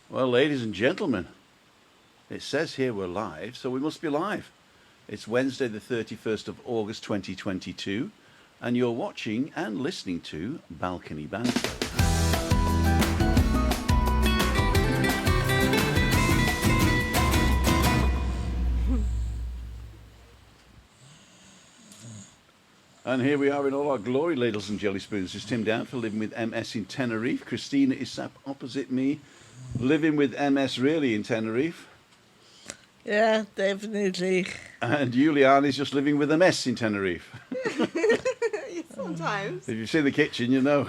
Well, ladies and gentlemen, it says here we're live, so we must be live. It's Wednesday, the 31st of August 2022, and you're watching and listening to Balcony Banter. And here we are in all our glory, ladles and jelly spoons. It's Tim Down for living with MS in Tenerife. Christina is sat opposite me, living with MS really in Tenerife. Yeah, definitely. And Julian is just living with a mess in Tenerife. Sometimes. If you've seen the kitchen, you know.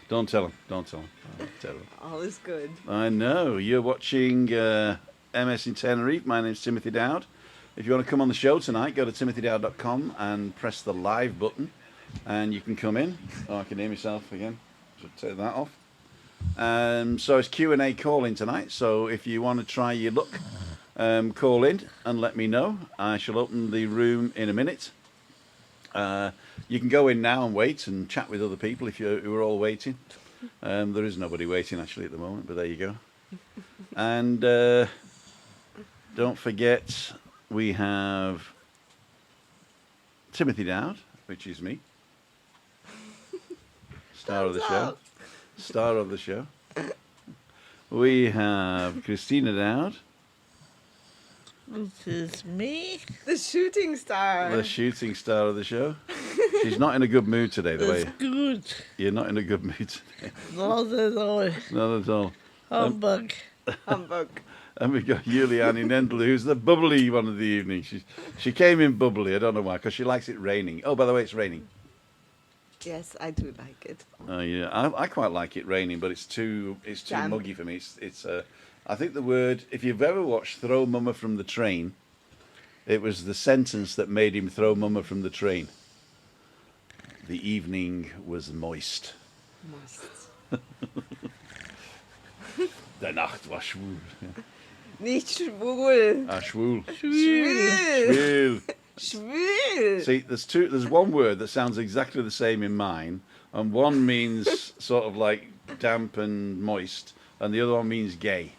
Don't tell him. Don't tell him. Don't tell him. All is good. I know. You're watching MS in Tenerife. My name's Timothy Dowd. If you want to come on the show tonight, go to timothydowd.com and press the live button, and you can come in. Oh, I can hear myself again. Should take that off. So it's Q&A call-in tonight. So if you want to try your luck, call in and let me know. I shall open the room in a minute. You can go in now and wait and chat with other people if you're all waiting. There is nobody waiting actually at the moment, but there you go. And don't forget, we have Timothy Dowd, which is me, star of the show. Star of the show. We have Christina Dowd. This is me. The shooting star. The shooting star of the show. She's not in a good mood today, the way. That's good. You're not in a good mood today. Not at all. Not at all. Humbug. Humbug. And we've got Juliani Nendel, who's the bubbly one of the evening. She came in bubbly, I don't know why, because she likes it raining. Oh, by the way, it's raining. Yes, I do like it. Oh yeah, I quite like it raining, but it's too Damn. muggy for me. I think the word, if you've ever watched Throw Mama from the Train, it was the sentence that made him throw Mama from the train. The evening was moist. Must. Der Nacht war schwul. Nicht schwul. Ah, schwul. Schwul. Schwul. Schwul. See, there's one word that sounds exactly the same in mine, and one means sort of like damp and moist, and the other one means gay.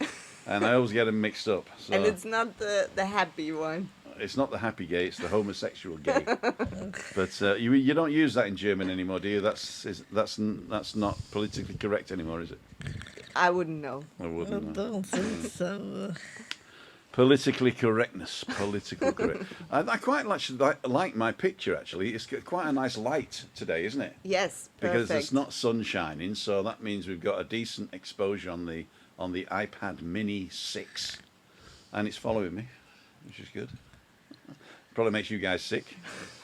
And I always get them mixed up. So And it's not the happy one. it's not the happy gay, it's the homosexual gay. But you don't use that in German anymore, do you? That's not politically correct anymore, is it? I wouldn't know. I I wouldn't know. don't think so. Politically correctness. Political correct. I quite like my picture, actually. It's got quite a nice light today, isn't it? Yes, perfect. Because it's not sun shining, so that means we've got a decent exposure on the iPad Mini 6, and it's following me, which is good. Probably makes you guys sick.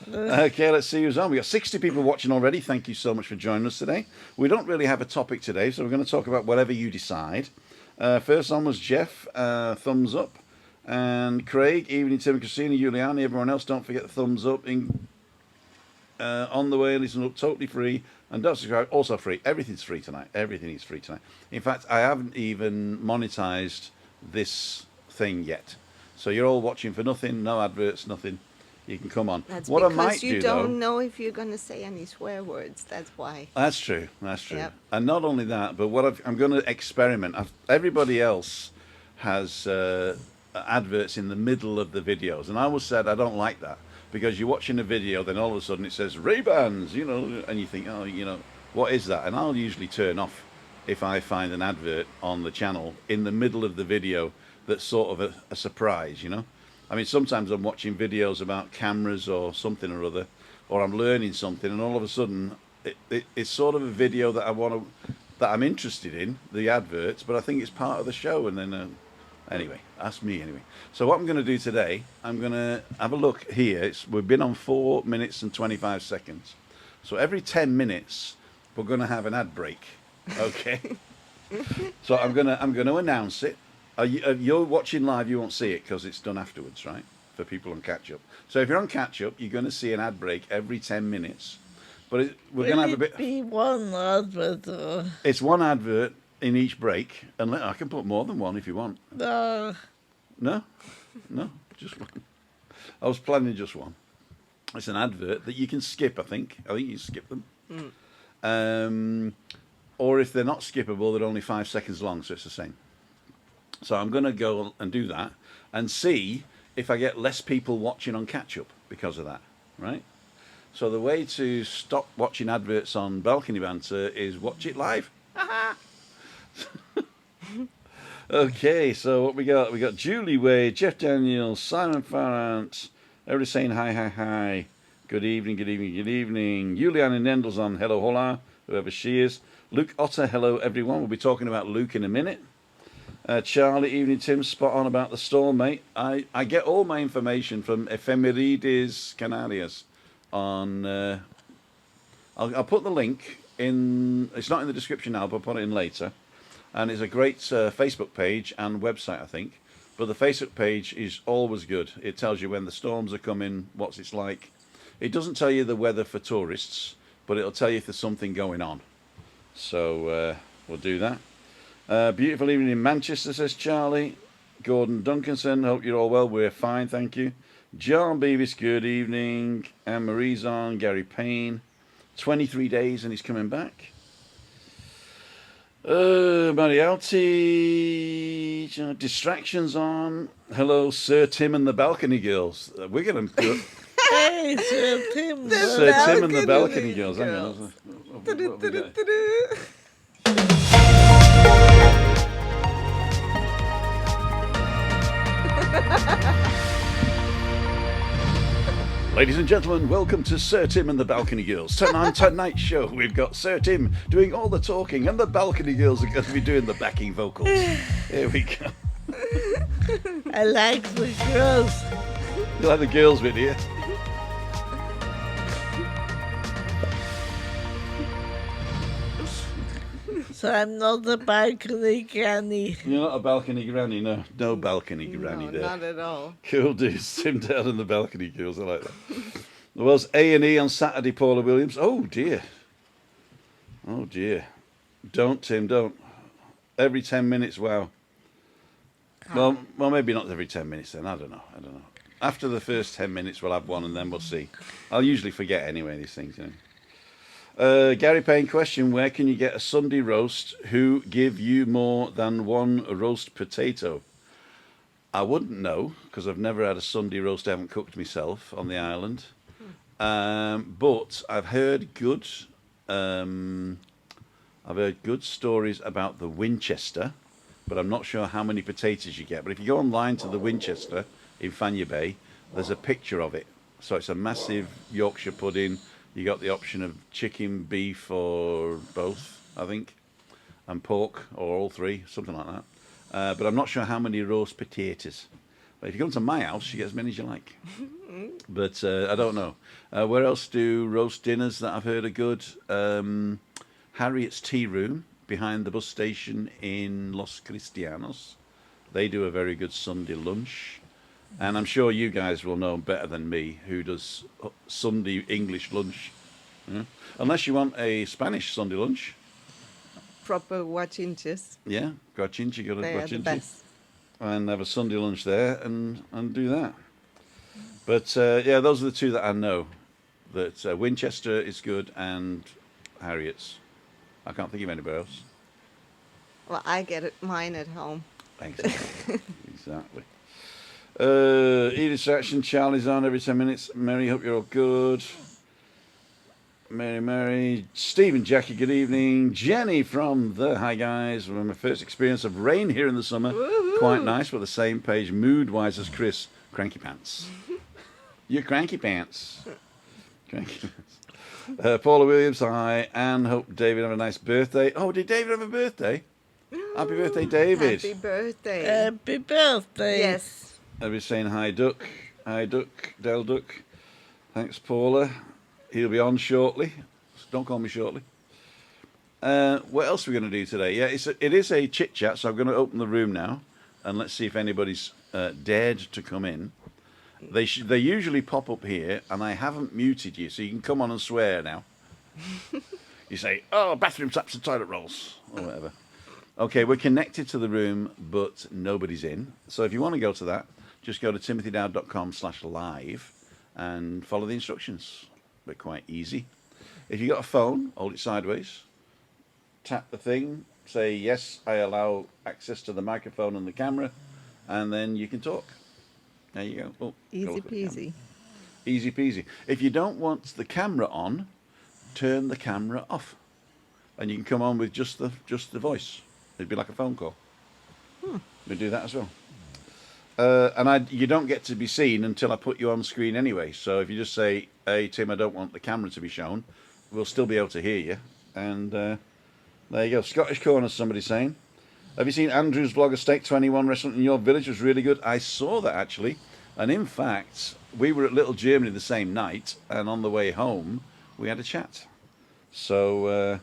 Okay, let's see who's on. We've got 60 people watching already. Thank you so much for joining us today. We don't really have a topic today, so we're going to talk about whatever you decide. First on was Jeff, thumbs up. And Craig, evening Tim and Christina, Giuliani, everyone else, don't forget the thumbs up. On the way, listen up, totally free. And don't subscribe, also free. Everything's free tonight. Everything is free tonight. In fact, I haven't even monetized this thing yet. So you're all watching for nothing, no adverts, nothing. You can come on. That's what I because might you do, don't though, know if you're going to say any swear words. That's why. That's true. That's true. Yep. And not only that, but what I'm going to experiment. Everybody else has adverts in the middle of the videos, and I always said I don't like that, because you're watching a video, then all of a sudden it says Ray-Bans, and you think, oh, what is that? And I'll usually turn off if I find an advert on the channel in the middle of the video that's sort of a surprise, I mean, sometimes I'm watching videos about cameras or something or other, or I'm learning something, and all of a sudden it's sort of a video that that I'm interested in, the adverts, but I think it's part of the show, and then anyway, that's me anyway. So what I'm going to do today, I'm going to have a look here. We've been on 4 minutes and 25 seconds. So every 10 minutes, we're going to have an ad break. Okay. So I'm going to announce it. You're watching live, you won't see it because it's done afterwards, right? For people on catch-up. So if you're on catch-up, you're going to see an ad break every 10 minutes. But we're going to have a bit... Be one advert. It's one advert in each break, and I can put more than one if you want. No. No, just one. I was planning just one. It's an advert that you can skip. I think you can skip them. or if they're not skippable, they're only 5 seconds long, so it's the same. So I'm going to go and do that and see if I get less people watching on catch up because of that, right? So the way to stop watching adverts on Balcony Banter is watch it live. Okay, so what we got? We got Julie Wade, Jeff Daniels, Simon Farrant. Everybody saying hi, hi, hi. Good evening, good evening, good evening. Juliana Nendel's on hello, hola, whoever she is. Luke Otter, hello everyone. We'll be talking about Luke in a minute. Charlie, evening Tim, spot on about the storm, mate. I get all my information from Efemerides Canarias on... I'll put the link in... It's not in the description now, but I'll put it in later. And it's a great Facebook page and website, I think. But the Facebook page is always good. It tells you when the storms are coming, what it's like. It doesn't tell you the weather for tourists, but it'll tell you if there's something going on. So we'll do that. Beautiful evening in Manchester, says Charlie. Gordon Duncanson, hope you're all well. We're fine, thank you. John Beavis, good evening. Anne Marie's on. Gary Payne. 23 days and he's coming back. Marialti. Distractions on. Hello, Sir Tim and the Balcony Girls. We're going to do... Hey, Sir Tim. Sir Tim and the Balcony Girls. Hang on. What have we got? Ladies and gentlemen, welcome to Sir Tim and the Balcony Girls. Tonight's show, we've got Sir Tim doing all the talking and the Balcony Girls are going to be doing the backing vocals. Here we go. I like the girls. You like the girls bit here? So I'm not a balcony granny. You're not a balcony granny, no. No balcony granny No, there. not at all. Cool dudes. Tim Dale and the Balcony Girls, I like that. There was A&E on Saturday, Paula Williams. Oh dear. Oh dear. Don't, Tim, don't. Every 10 minutes, wow. Well, maybe not every 10 minutes then. I don't know. After the first 10 minutes, we'll have one and then we'll see. I'll usually forget anyway, these things, you know. Gary Payne question, where can you get a Sunday roast? Who give you more than one roast potato? I wouldn't know, because I've never had a Sunday roast. I haven't cooked myself on the island. But I've heard good stories about the Winchester, but I'm not sure how many potatoes you get. But if you go online to the Winchester in Fanya Bay, there's a picture of it. So it's a massive Yorkshire pudding. You got the option of chicken, beef, or both, I think, and pork, or all three, something like that. But I'm not sure how many roast potatoes. But if you come to my house, you get as many as you like. But I don't know. Where else do roast dinners that I've heard are good? Harriet's Tea Room, behind the bus station in Los Cristianos. They do a very good Sunday lunch. And I'm sure you guys will know better than me who does Sunday English lunch. Yeah? Unless you want a Spanish Sunday lunch. Proper guachinches. Yeah, guachinche, go to They are the guachinche. best. And have a Sunday lunch there and do that. But yeah, those are the two that I know. That Winchester is good and Harriet's. I can't think of anybody else. Well, I get mine at home. Exactly. Exactly. Edith Action, Charlie's on every 10 minutes. Mary, hope you're all good. Mary. Stephen, Jackie, good evening. Jenny from the Hi Guys. My first experience of rain here in the summer. Woo-hoo. Quite nice. We're the same page, mood-wise as Chris. Cranky pants. You're cranky pants. Cranky pants. Paula Williams, hi. Anne, hope David have a nice birthday. Oh, did David have a birthday? Happy birthday, David. Happy birthday. Happy birthday. Yes. Everybody's saying hi, Duck. Hi, Duck. Del Duck. Thanks, Paula. He'll be on shortly. Don't call me shortly. What else are we going to do today? Yeah, it is a chit-chat, so I'm going to open the room now, and let's see if anybody's dared to come in. They usually pop up here, and I haven't muted you, so you can come on and swear now. You say, oh, bathroom taps and toilet rolls, or whatever. Okay, we're connected to the room, but nobody's in. So if you want to go to that, just go to timothydowd.com/live and follow the instructions. They're quite easy. If you've got a phone, hold it sideways. tap the thing, say yes, I allow access to the microphone and the camera, and then you can talk. There you go. Oh, go Easy look at the camera. peasy. Easy peasy. If you don't want the camera on, turn the camera off, and you can come on with just the voice. It'd be like a phone call. We do that as well. And you don't get to be seen until I put you on screen anyway. So if you just say, "Hey Tim, I don't want the camera to be shown," we'll still be able to hear you. And there you go. Scottish Corner, somebody's saying. Have you seen Andrew's vlog of Steak 21 restaurant in your village? It was really good. I saw that actually. And in fact, we were at Little Germany the same night, and on the way home, we had a chat. So,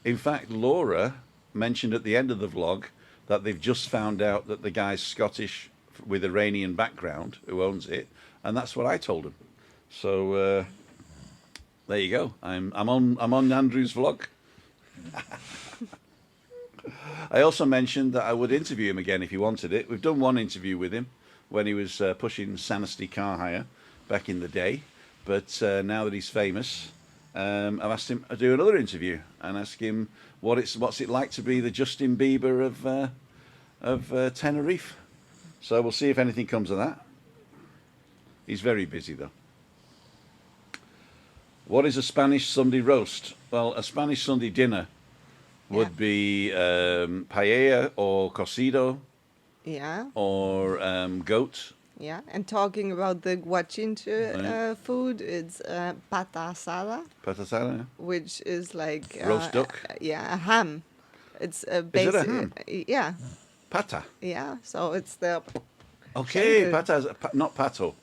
in fact, Laura mentioned at the end of the vlog that they've just found out that the guy's Scottish with Iranian background who owns it, and that's what I told him. So there you go. I'm on Andrew's vlog. I also mentioned that I would interview him again if he wanted it. We've done one interview with him when he was pushing Sanity Car Hire back in the day, but now that he's famous, I've asked him to do another interview and ask him what's it like to be the Justin Bieber of Tenerife. So we'll see if anything comes of that. He's very busy though. What is a Spanish Sunday roast? Well, a Spanish Sunday dinner would be paella or cocido Yeah. or goat. Yeah. And talking about the guachinche food, it's pata asada, Patasada. which is like Roast duck? Yeah, a ham. It's a Is it basic. a ham? Yeah. Pata. Yeah. So it's the Okay, Schenkel. pata is not pato.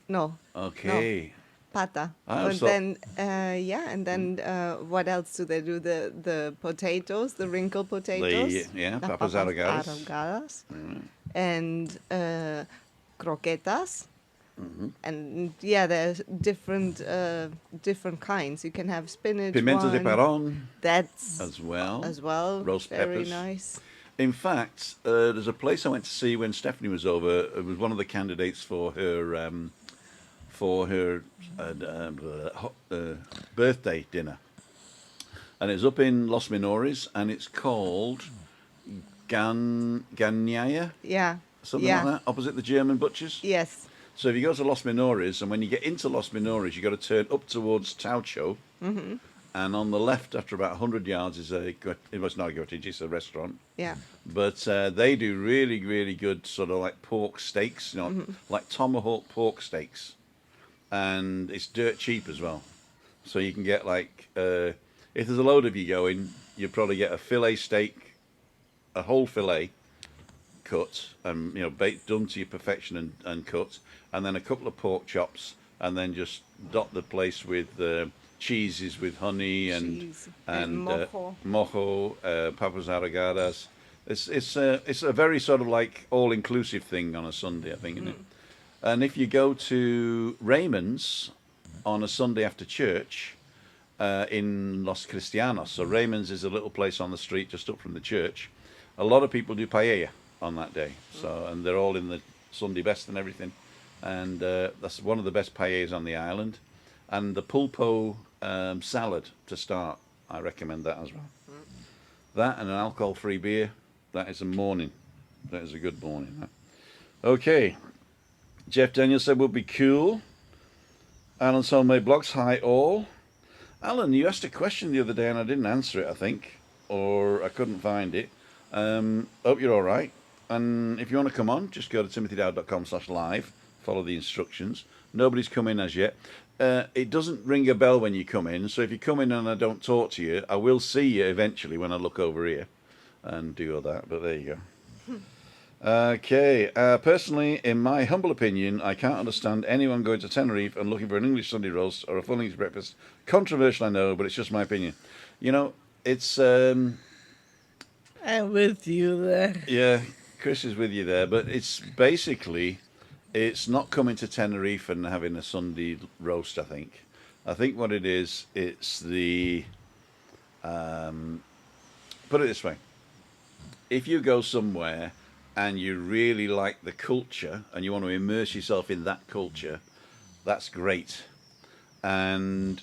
no. Okay. Pata. Ah, But so- then, and then what else do they do? The potatoes, the wrinkled potatoes. yeah, the papas arrogadas. arrogadas. And croquetas. And yeah, there's different kinds. You can have spinach. Pimento de one. Perón That's as well. Roast very peppers. nice. In fact, there's a place I went to see when Stephanie was over. It was one of the candidates for her birthday dinner, and it's up in Los Menores, and it's called Ganyaya, Yeah. something yeah. like that, opposite the German butchers. Yes. So if you go to Los Menores, and when you get into Los Menores, you got to turn up towards Taucho, and on the left, after about 100 yards, is it was not a cottage, it's a restaurant. Yeah. But they do really, really good sort of like pork steaks, you know, like tomahawk pork steaks, and it's dirt cheap as well. So you can get like, if there's a load of you going, you'll probably get a fillet steak, a whole fillet cut, and done to your perfection and cut, and then a couple of pork chops, and then just dot the place with cheeses with honey and mojo, papas arrogadas. It's a very sort of like all inclusive thing on a Sunday, I think, isn't it? And if you go to Raymond's on a Sunday after church in Los Cristianos, so Raymond's is a little place on the street just up from the church. A lot of people do paella on that day, and they're all in the Sunday best and everything, and that's one of the best paellas on the island. And the pulpo salad to start, I recommend that as well. That and an alcohol-free beer, that is a morning. That is a good morning. That. Okay, Jeff Daniels said would be cool. Alan's Homemade Blogs, hi all. Alan, you asked a question the other day and I didn't answer it, I think, or I couldn't find it. Hope you're all right. And if you want to come on, just go to timothydowd.com/live. Follow the instructions. Nobody's come in as yet. It doesn't ring a bell when you come in, so if you come in and I don't talk to you, I will see you eventually when I look over here and do all that, but there you go. Okay, personally, in my humble opinion, I can't understand anyone going to Tenerife and looking for an English Sunday roast or a full English breakfast. Controversial, I know, but it's just my opinion. You know, it's... I'm with you there. Yeah, Chris is with you there, but it's basically... It's not coming to Tenerife and having a Sunday roast, I think. I think what it is, it's the... put it this way. If you go somewhere and you really like the culture and you want to immerse yourself in that culture, that's great. But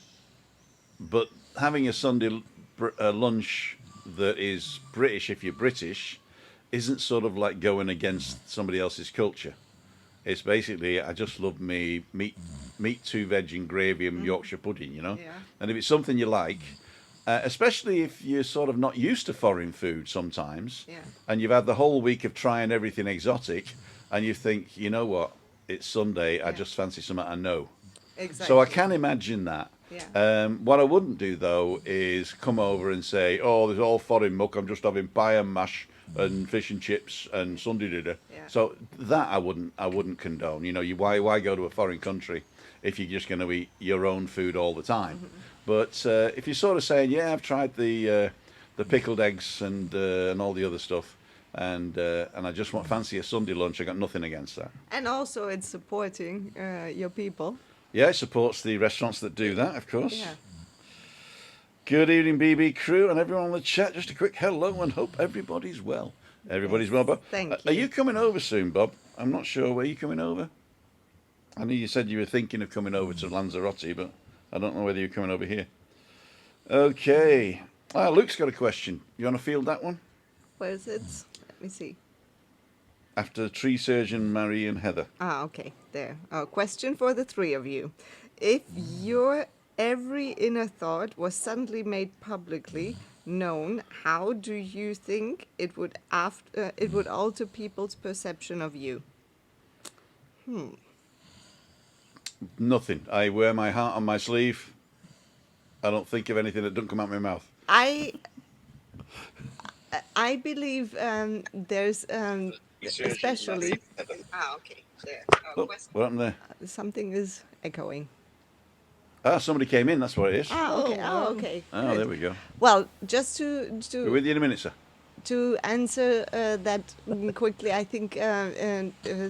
having a Sunday lunch that is British, if you're British, isn't sort of like going against somebody else's culture. It's basically, I just love me meat, 2 veg and gravy and Yorkshire pudding, you know. Yeah. And if it's something you like, especially if you're sort of not used to foreign food sometimes, Yeah. and you've had the whole week of trying everything exotic, and you think, you know what, it's Sunday, I just fancy something I know. Exactly. So I can imagine that. Yeah. What I wouldn't do though is come over and say, "Oh, there's all foreign muck. I'm just having pie and mash and fish and chips and Sunday dinner." Yeah. So that I wouldn't condone. You know, why go to a foreign country if you're just going to eat your own food all the time? But if you're sort of saying, "Yeah, I've tried the pickled eggs and all the other stuff," and I just fancy a Sunday lunch, I got nothing against that. And also, it's supporting your people. Yeah, it supports the restaurants that do that, of course. Yeah. Good evening, BB crew, and everyone on the chat. Just a quick hello and hope everybody's well. Everybody's well, Bob. Thank Are you. you coming over soon, Bob? I'm not sure. Where you coming over? I know you said you were thinking of coming over to Lanzarote, but I don't know whether you're coming over here. Okay. Luke's got a question. You want to field that one? Where is it? Let me see. After tree surgeon, Marie and Heather. Okay, there. Question for the 3 of you. If your every inner thought was suddenly made publicly known, how do you think it would alter people's perception of you? Nothing. I wear my heart on my sleeve. I don't think of anything that doesn't come out my mouth. I believe there's especially. Okay. There. Oh, what happened there? Something is echoing. Somebody came in. That's what it is. Okay. wow. Okay. Oh, Good. there we go. Well, just to We're with you in a minute, sir. to answer that quickly, I think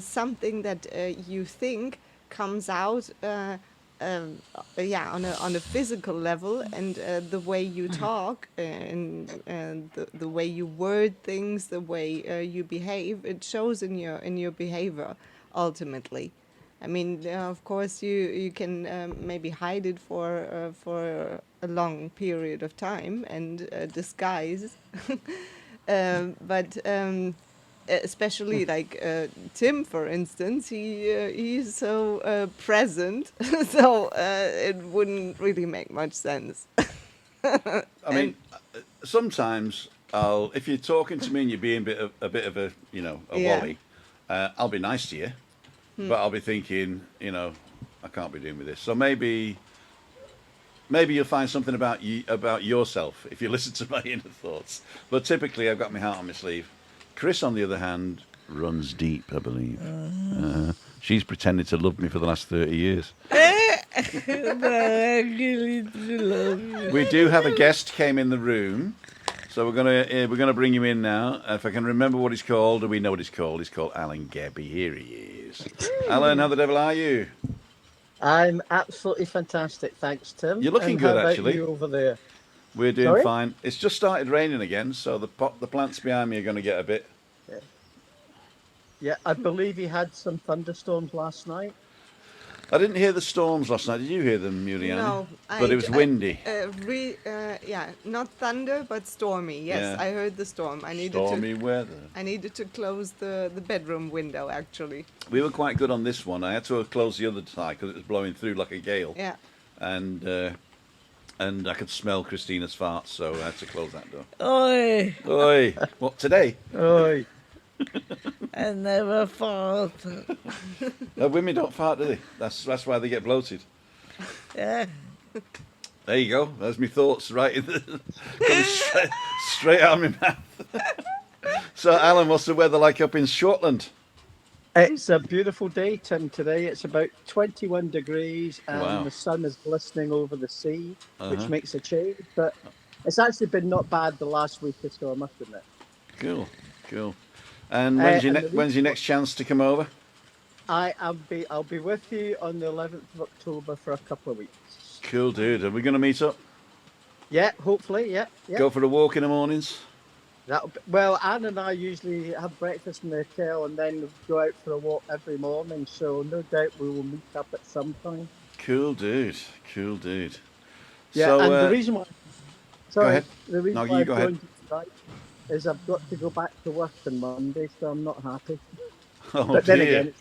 something that you think comes out, on a physical level, and the way you talk and the way you word things, the way you behave, it shows in your behavior ultimately. I mean, of course, you can maybe hide it for a long period of time and disguise. But especially like Tim, for instance, he's so present, so it wouldn't really make much sense. I mean, sometimes if you're talking to me and you're being a bit of a Yeah. wally, I'll be nice to you, but I'll be thinking, I can't be doing with this. So maybe you'll find something about yourself if you listen to my inner thoughts. But typically, I've got my heart on my sleeve. Chris, on the other hand, runs deep, I believe. She's pretended to love me for the last 30 years. We do have a guest came in the room, so we're gonna bring him in now. If I can remember what he's called, we know what he's called. He's called Alan Gebby. Here he is. Alan, how the devil are you? I'm absolutely fantastic, thanks, Tim. You're looking And good, how about actually. you over there? We're doing Sorry? fine. It's just started raining again, so the plants behind me are going to get a bit. Yeah, I believe you had some thunderstorms last night. I didn't hear the storms last night. Did you hear them, Muliani? No, But it was windy. Not thunder, but stormy. Yes, Yeah. I heard the storm. Stormy weather. I needed to close the bedroom window, actually. We were quite good on this one. I had to close the other side because it was blowing through like a gale. Yeah. And I could smell Christina's farts, so I had to close that door. Oi, Oi! What, today? Oi. I never fought. Women don't fart, do they? That's why they get bloated. Yeah. There you go. There's my thoughts right in the straight out of my mouth. So, Alan, what's the weather like up in Scotland? It's a beautiful day, Tim, today. It's about 21 degrees and Wow. the sun is glistening over the sea, Uh-huh. which makes a change. But it's actually been not bad the last week or so, I must admit. Cool. And when's your and the when's your next chance to come over? I'll be with you on the 11th of October for a couple of weeks. Cool, dude. Are we going to meet up? Yeah, hopefully, yeah. Go for a walk in the mornings? Well, Anne and I usually have breakfast in the hotel and then go out for a walk every morning, so no doubt we will meet up at some time. Cool, dude. Yeah, So, and the reason why... Sorry, ahead. The reason No, why you go ahead. right, is I've got to go back to work on Monday, so I'm not happy. Oh But then dear. again,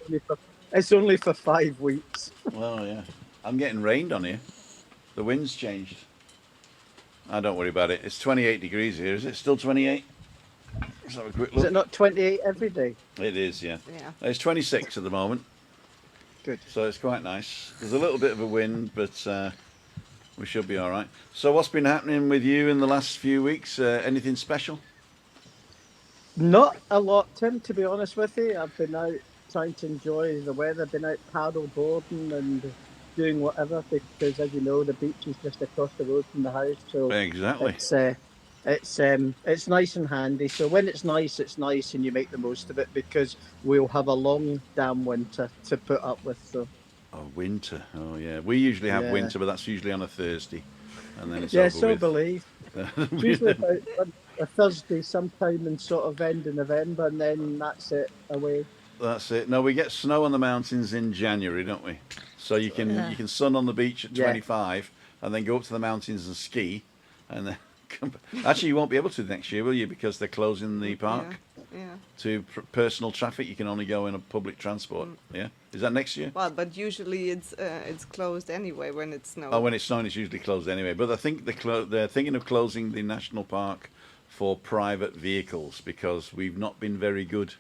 it's only for 5 weeks. Well, yeah. I'm getting rained on here. The wind's changed. I don't worry about it. It's 28 degrees here. Is it still 28? Let's have a quick Is look. it not 28 every day? It is, yeah. Yeah. It's 26 at the moment, Good. so it's quite nice. There's a little bit of a wind, but we should be all right. So, what's been happening with you in the last few weeks? Anything special? Not a lot, Tim, to be honest with you. I've been out trying to enjoy the weather, been out paddle boarding and doing whatever because, as you know, the beach is just across the road from the house. So Exactly. it's nice and handy. So when it's nice and you make the most of it because we'll have a long damn winter to put up with. So Oh, winter. Oh, yeah. We usually have yeah, winter, but that's usually on a Thursday, and then it's yeah. over So I with. believe it's usually about a Thursday, sometime in sort of end of November, and then that's it away. That's it. No, we get snow on the mountains in January, don't we? So you So can Yeah. you can sun on the beach at yeah, 25, and then go up to the mountains and ski, and then come back. Actually, you won't be able to next year, will you? Because they're closing the Yeah. park Yeah. to personal traffic. You can only go in a public transport. Yeah, is that next year? Well, but usually it's closed anyway when it snows. Oh, when it's snowing, it's usually closed anyway. But I think they're thinking of closing the national park for private vehicles because we've not been very good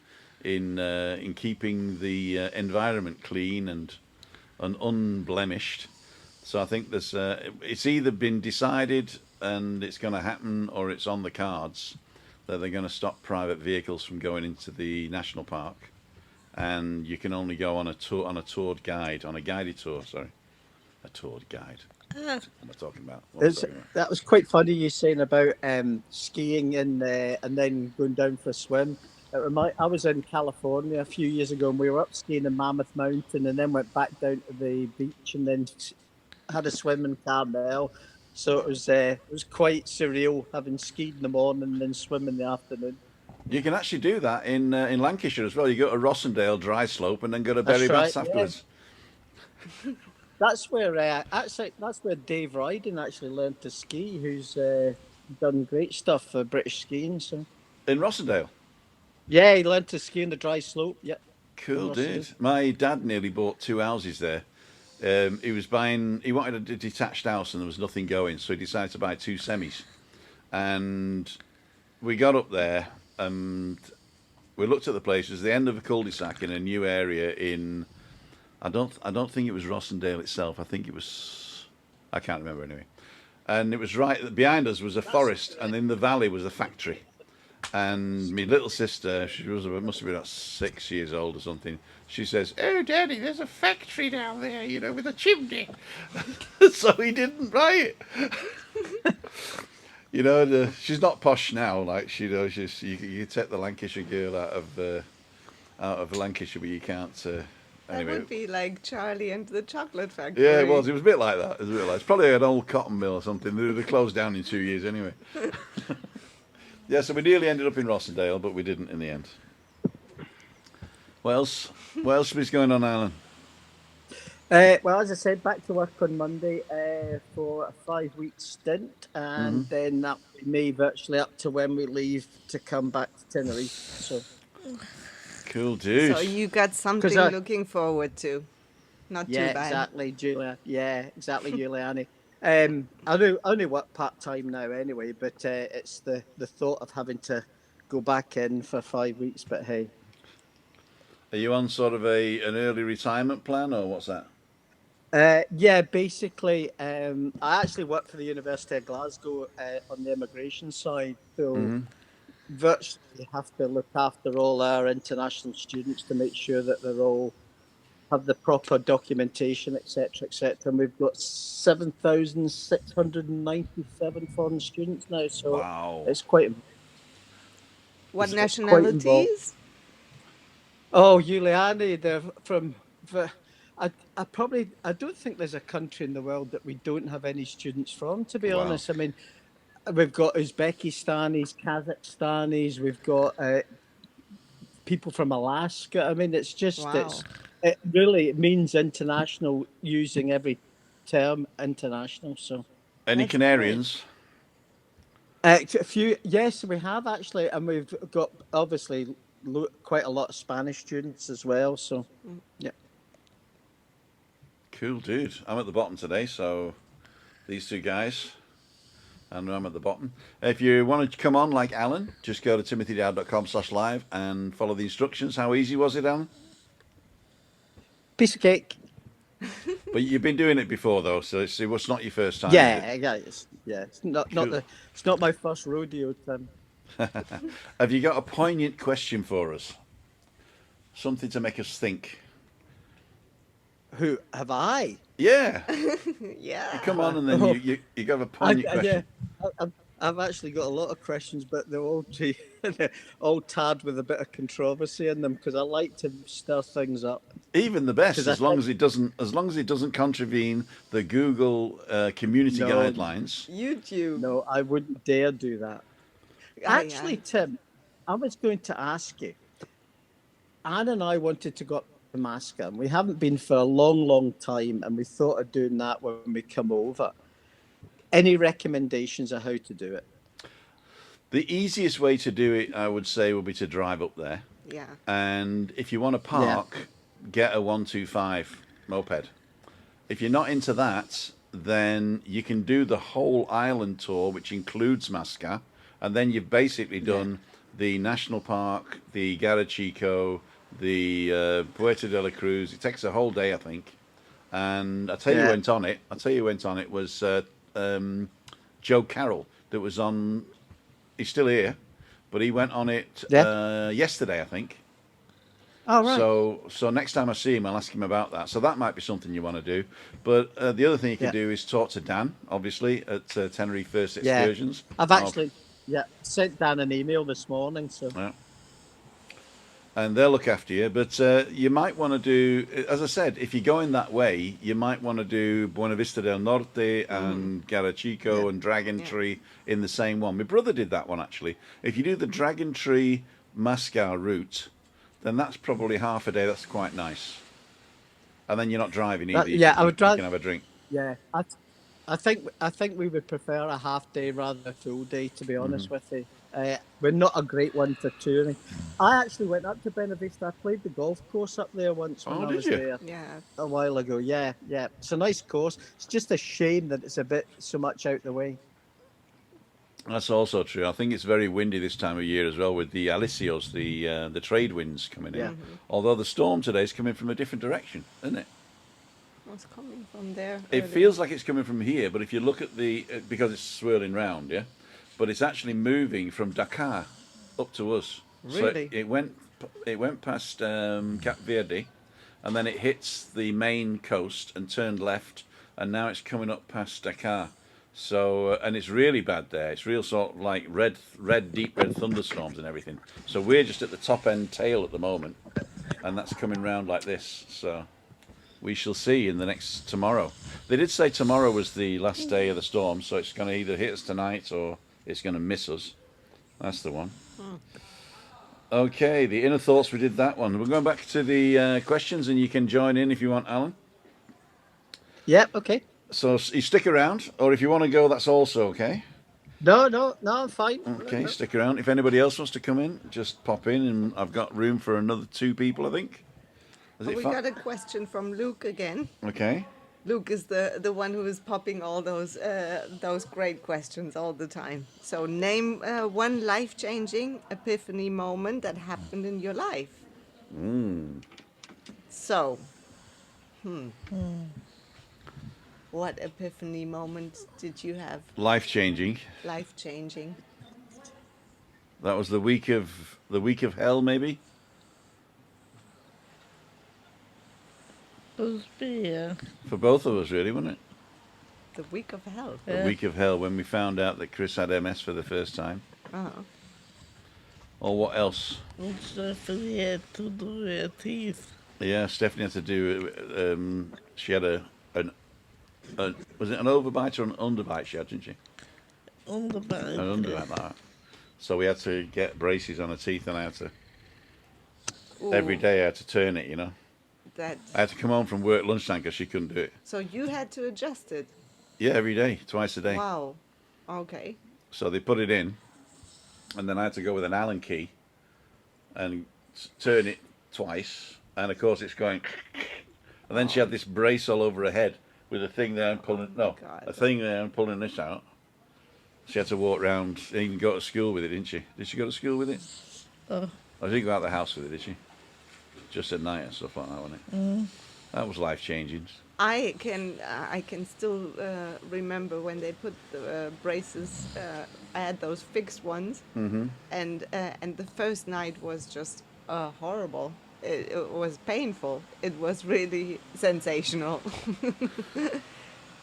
in keeping the environment clean and unblemished. So I think there's it's either been decided and it's going to happen, or it's on the cards that they're going to stop private vehicles from going into the national park, and you can only go on a tour on a toured guide on a guided tour. Sorry, a toured guide. Ah, What am I talking about? What am I it's talking about? that was quite funny you saying about skiing and then going down for a swim. I was in California a few years ago, and we were up skiing in Mammoth Mountain, and then went back down to the beach, and then had a swim in Carmel. So it was quite surreal having skied in the morning and then swim in the afternoon. You can actually do that in Lancashire as well. You go to Rossendale dry slope and then go to Berry That's right. Baths Yeah, afterwards. that's where Dave Ryden actually learned to ski. Who's done great stuff for British skiing. So In Rossendale. yeah, he learned to ski on the dry slope. Yep, in Cool, Russell. dude. My dad nearly bought two houses there. He wanted a detached house and there was nothing going, so he decided to buy two semis. And we got up there and we looked at the place. It was the end of a cul-de-sac in a new area in. I don't think it was Rossendale itself. I think it was. I can't remember anyway. And it was right behind us was a forest, and in the valley was a factory. And my little sister, she must have been about 6 years old or something. She says, "Oh, Daddy, there's a factory down there, with a chimney." So he didn't buy it. She's not posh now. Like you take the Lancashire girl out of Lancashire, but you can't. That Anyway, would be like Charlie and the Chocolate Factory. yeah, it was. It was a bit like that. It's probably an old cotton mill or something. They closed down in 2 years anyway. Yeah, so we nearly ended up in Rossendale, but we didn't in the end. What else? What else is going on, Alan? Well, as I said, back to work on Monday for a 5 week stint, and then that will be me virtually up to when we leave to come back to Tenerife. So, Cool, dude. So you got something 'Cause I- looking forward to. Not yeah, too bad. exactly, Julia. Yeah, exactly, Giuliani. I only work part time now anyway, but it's the thought of having to go back in for 5 weeks. But hey, Are you on sort of an early retirement plan, or what's that? yeah, basically, I actually work for the University of Glasgow on the immigration side, so virtually have to look after all our international students to make sure that they're all have the proper documentation, etc., etc. And we've got 7,697 foreign students now, so Wow. it's quite What it's quite involved. nationalities? Oh, Giuliani, they're from. I don't think there's a country in the world that we don't have any students from. To be Wow. honest, I mean, we've got Uzbekistanis, Kazakhstanis, we've got people from Alaska. I mean, it's just Wow. it really means international, using every term international. So Any That's Canarians? A few, yes, we have actually, and we've got obviously quite a lot of Spanish students as well. So, yeah. Cool, dude. I'm at the bottom today, so these two guys, and I'm at the bottom. If you want to come on like Alan, just go to timothydowd.com/live and follow the instructions. How easy was it, Alan? Piece of cake. But you've been doing it before, though, so it was not your first time, is Yeah, it? it's not Cool. it's not my first rodeo, Tim. Have you got a poignant question for us? Something to make us think. Who have I? Yeah, Yeah. come on, and then Oh, you got a poignant yeah, question. I've actually got a lot of questions, but they're all they're all tarred with a bit of controversy in them because I like to stir things up. Even the best, Because I as long think as it doesn't contravene the Google community no, guidelines. YouTube. no, I wouldn't dare do that. Ah, Actually, Tim, I was going to ask you. Anne and I wanted to go up to Damascus, and we haven't been for a long, long time, and we thought of doing that when we come over. Any recommendations of how to do it? The easiest way to do it, I would say, would be to drive up there. Yeah. And if you want to Yeah, park, get a 125 moped. If you're not into that, then you can do the whole island tour, which includes Masca, and then you've basically yeah, done the national park, the Garachico, the Puerto de la Cruz. It takes a whole day, I think. And I tell you who yeah, went on it. I tell you who went on it was Joe Carroll. That was on. He's still here, but he went on it yeah. yesterday, I think. All right. So next time I see him, I'll ask him about that. So that might be something you want to do. But the other thing you can Yeah, do is talk to Dan, obviously, at Tenerife First yeah. Excursions. I've Of, actually sent Dan an email this morning. So yeah, and they'll look after you. But you might want to do, as I said, if you're going that way, you might want to do Buena Vista del Norte and yeah, Garachico and Dragon Yeah. Tree in the same one. My brother did that one, actually. If you do the Dragon Tree Mascar route, then that's probably half a day. That's quite nice. And then you're not driving either. yeah. I would You rather. can have a drink. Yeah, I think we would prefer a half day rather than a full day. To be honest with you, we're not a great one for touring. I actually went up to Benavista. I played the golf course up there once when Oh, I did was you? there Yeah. a while ago. Yeah, yeah. It's a nice course. It's just a shame that it's a bit so much out the way. That's also true. I think it's very windy this time of year as well with the alisios, the trade winds coming in. Yeah. Although the storm today is coming from a different direction, isn't it? What's coming from there? It earlier? feels like it's coming from here, but if you look at the because it's swirling round, yeah, but it's actually moving from Dakar up to us. Really? So it went past Cap Verde, and then it hits the main coast and turned left, and now it's coming up past Dakar. So and it's really bad there. It's real sort of like deep red thunderstorms and everything. So we're just at the top end tail at the moment, and that's coming round like this. So we shall see in the next tomorrow. They did say tomorrow was the last day of the storm, so it's going to either hit us tonight or it's going to miss us. That's the one. Okay, the inner thoughts. We did that one. We're going back to the questions, and you can join in if you want, Alan. Yeah. Okay. So you stick around, or if you want to go, that's also okay. No, I'm fine. Okay, No. stick around. If anybody else wants to come in, just pop in, and I've got room for another 2 people, I think. Is Oh, it we fun? got a question from Luke again. Okay. Luke is the one who is popping all those great questions all the time. So name one life-changing epiphany moment that happened in your life. So, what epiphany moment did you have? Life changing. Life-changing. That was the week of hell, maybe. Must be, yeah. For both of us, really, wasn't it? The week of hell. The Yeah. week of hell when we found out that Chris had MS for the first time. Oh. Or what else? What's Stephanie had to do with her teeth? Yeah, Stephanie had to do. She had an was it an overbite or an underbite? She had, didn't she? On the back. An underbite like that. So we had to get braces on her teeth, and I had to every Ooh, day I had to turn it. You know, that. I had to come home from work lunchtime because she couldn't do it. So you had to adjust it. Yeah, every day, twice a day. Wow. Okay. So they put it in, and then I had to go with an Allen key and turn it twice. And of course, it's going. And then she had this brace all over her head with a thing there and pulling. No, God. a thing there and pulling this out. She had to walk round, even go to school with it, didn't she? Did she go to school with it? Oh. Or did she go out of the house with it, did she? Just at night and stuff like that, wasn't it? That was life-changing. I can still remember when they put the braces. I had those fixed ones, and the first night was just horrible. It was painful. It was really sensational.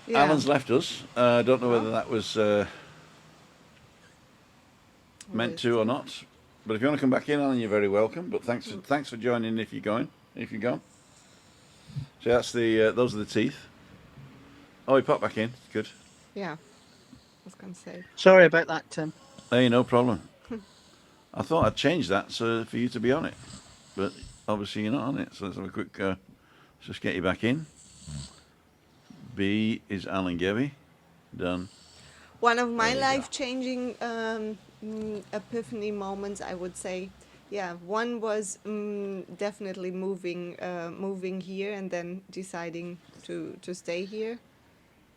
Yeah. Alan's left us. I don't know whether that was meant to or not. But if you want to come back in, Alan, you're very welcome. But thanks for joining if you're going. If you go. So that's those are the teeth. Oh, he popped back in. Good. Yeah, I was gonna say. Sorry about that, Tim. Hey, no problem. I thought I'd change that so for you to be on it, but obviously you're not on it. So let's have a quick. Let's just get you back in. B is Alan Gebby. Done. One of my There you go. life-changing epiphany moments, I would say. Yeah, one was definitely moving here and then deciding to stay here.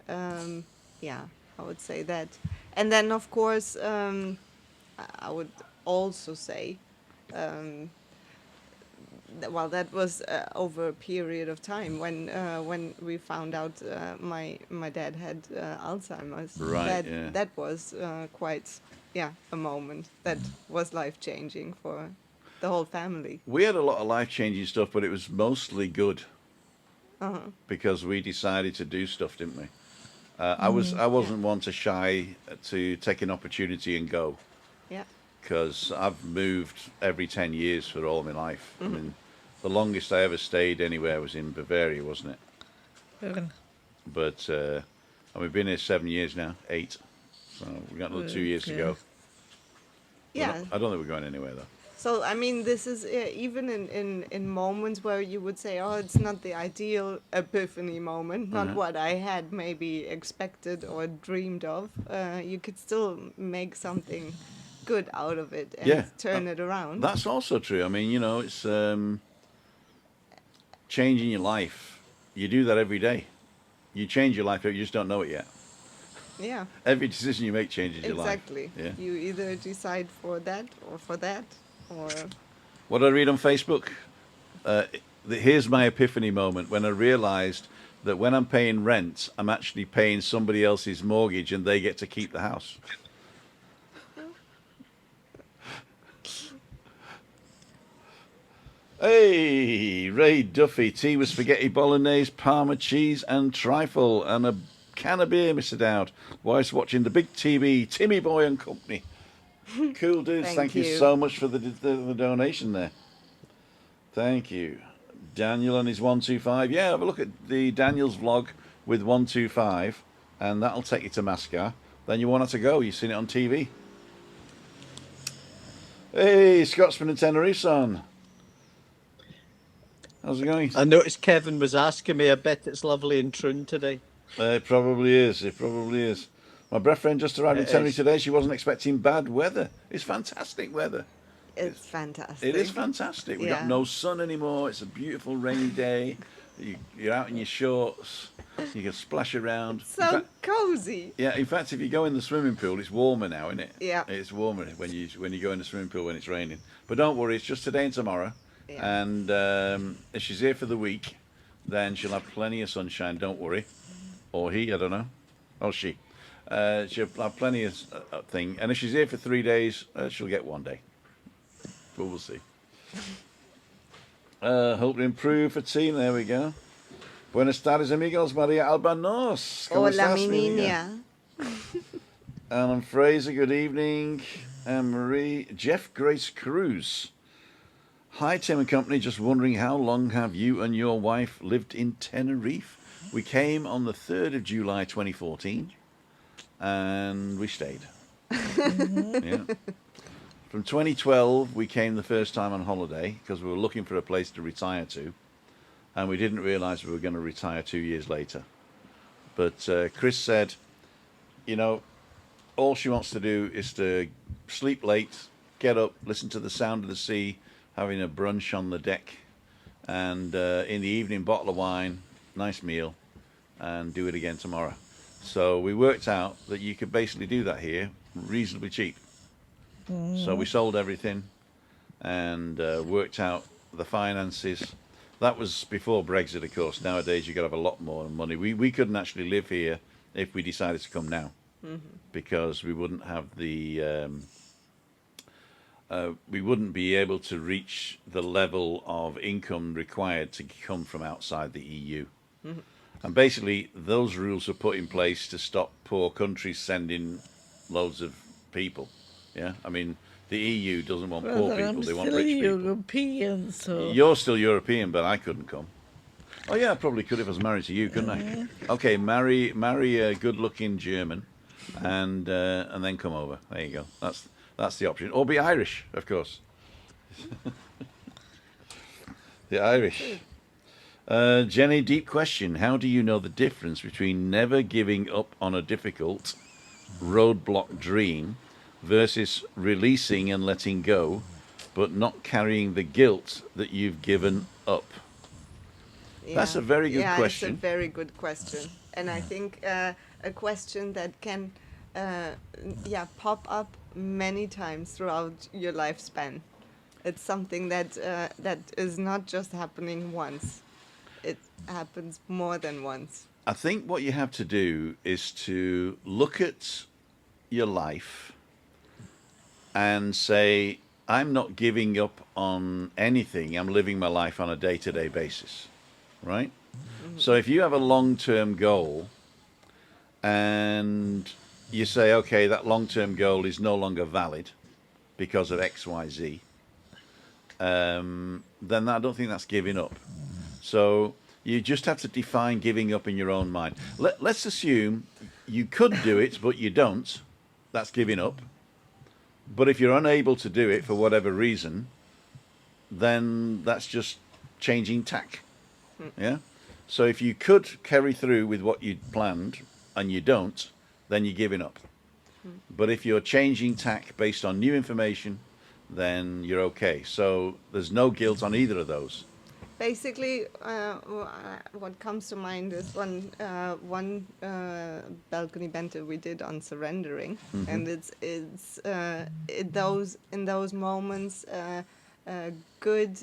Yeah, I would say that. And then, of course, I would also say, that was over a period of time when we found out my dad had Alzheimer's. Right, yeah. That was quite a moment that was life-changing for the whole family. We had a lot of life-changing stuff, but it was mostly good because we decided to do stuff, didn't we? I wasn't one to shy to take an opportunity and go. Yeah. Because I've moved every 10 years for all my life. I mean, the longest I ever stayed anywhere was in Bavaria, wasn't it? Good. But and we've been here 7 years now, 8. So we've got another 2 years to go. Yeah. I don't think we're going anywhere, though. So, I mean, this is even in moments where you would say, oh, it's not the ideal epiphany moment, not what I had maybe expected or dreamed of. You could still make something good out of it and turn it around. That's also true. I mean, it's changing your life. You do that every day. You change your life, but you just don't know it yet. Yeah. Every decision you make changes your life. Exactly. Yeah. You either decide for that or for that, or... What did I read on Facebook? Here's my epiphany moment when I realized that when I'm paying rent, I'm actually paying somebody else's mortgage and they get to keep the house. Hey, Ray Duffy, tea with spaghetti bolognese, parma cheese and trifle, and a can of beer, Mr. Dowd. Whilst watching the big TV, Timmy Boy and Company. Cool dudes, thank you so much for the donation there. Thank you. Daniel and his 125. Yeah, have a look at the Daniel's vlog with 125, and that'll take you to Mascar. Then you won't have to go. You've seen it on TV. Hey, Scotsman and Tenerife on. How's it going? I noticed Kevin was asking me. I bet it's lovely in Troon today. It probably is. It probably is. My friend just arrived in Tenerife today. She wasn't expecting bad weather. It's fantastic weather. It's fantastic. It is fantastic. We've got no sun anymore. It's a beautiful rainy day. You're out in your shorts. You can splash around. So cozy. Yeah, in fact, if you go in the swimming pool, it's warmer now, isn't it? Yeah. It's warmer when you go in the swimming pool when it's raining. But don't worry, it's just today and tomorrow. Yeah. And if she's here for the week, then she'll have plenty of sunshine. Don't worry. Or he, I don't know. Or she. She'll have plenty of thing. And if she's here for 3 days, she'll get 1 day. But we'll see. Hope to improve for team. There we go. Buenas tardes, amigos. Maria Albanos. Hola, mi niña. Alan Fraser, good evening. Anne Marie. Jeff Grace Cruz. Hi, Tim and company. Just wondering, how long have you and your wife lived in Tenerife? We came on the 3rd of July 2014, and we stayed. Yeah. From 2012, we came the first time on holiday because we were looking for a place to retire to, and we didn't realise we were going to retire 2 years later. But Chris said, all she wants to do is to sleep late, get up, listen to the sound of the sea, having a brunch on the deck, and in the evening, bottle of wine, nice meal, and do it again tomorrow. So we worked out that you could basically do that here reasonably cheap. So we sold everything and worked out the finances. That was before Brexit, of course. Nowadays, you've got to have a lot more money. We couldn't actually live here if we decided to come now, because we wouldn't have the we wouldn't be able to reach the level of income required to come from outside the EU. And basically, those rules were put in place to stop poor countries sending loads of people. Yeah, I mean, the EU doesn't want poor Well, people; I'm they want still rich people. European, so You're still European, but I couldn't come. Oh yeah, I probably could if I was married to you, couldn't I? Okay, marry a good-looking German, and then come over. There you go. That's the option. Or be Irish, of course. The Irish. Jenny, deep question. How do you know the difference between never giving up on a difficult roadblock dream versus releasing and letting go, but not carrying the guilt that you've given up? That's a very good question. It's a very good question, and I think a question that can pop up many times throughout your lifespan. It's something that that is not just happening once. It happens more than once. I think what you have to do is to look at your life and say, I'm not giving up on anything. I'm living my life on a day-to-day basis, right? So if you have a long-term goal and you say, okay, that long-term goal is no longer valid because of X, Y, Z, then I don't think that's giving up. So you just have to define giving up in your own mind. Let's assume you could do it, but you don't. That's giving up. But if you're unable to do it for whatever reason, then that's just changing tack. Yeah? So if you could carry through with what you'd planned and you don't, then you're giving up. But if you're changing tack based on new information, then you're okay. So there's no guilt on either of those. Basically, what comes to mind is one balcony banter we did on surrendering, and it's in those moments good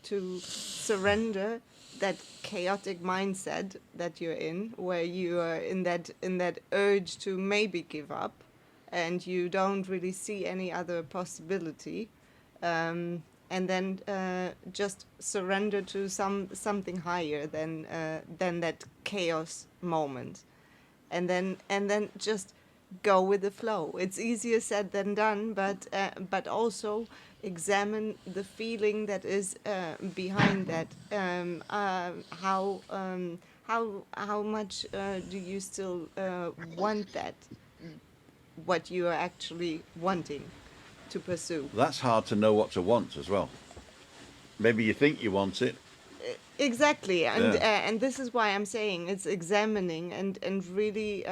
to surrender that chaotic mindset that you're in, where you are in that urge to maybe give up, and you don't really see any other possibility. And then just surrender to something higher than that chaos moment, and then just go with the flow. It's easier said than done, but also examine the feeling that is behind that. How much do you still want that? What you are actually wanting to pursue. That's hard to know what to want as well. Maybe you think you want it. Exactly, and this is why I'm saying it's examining and really,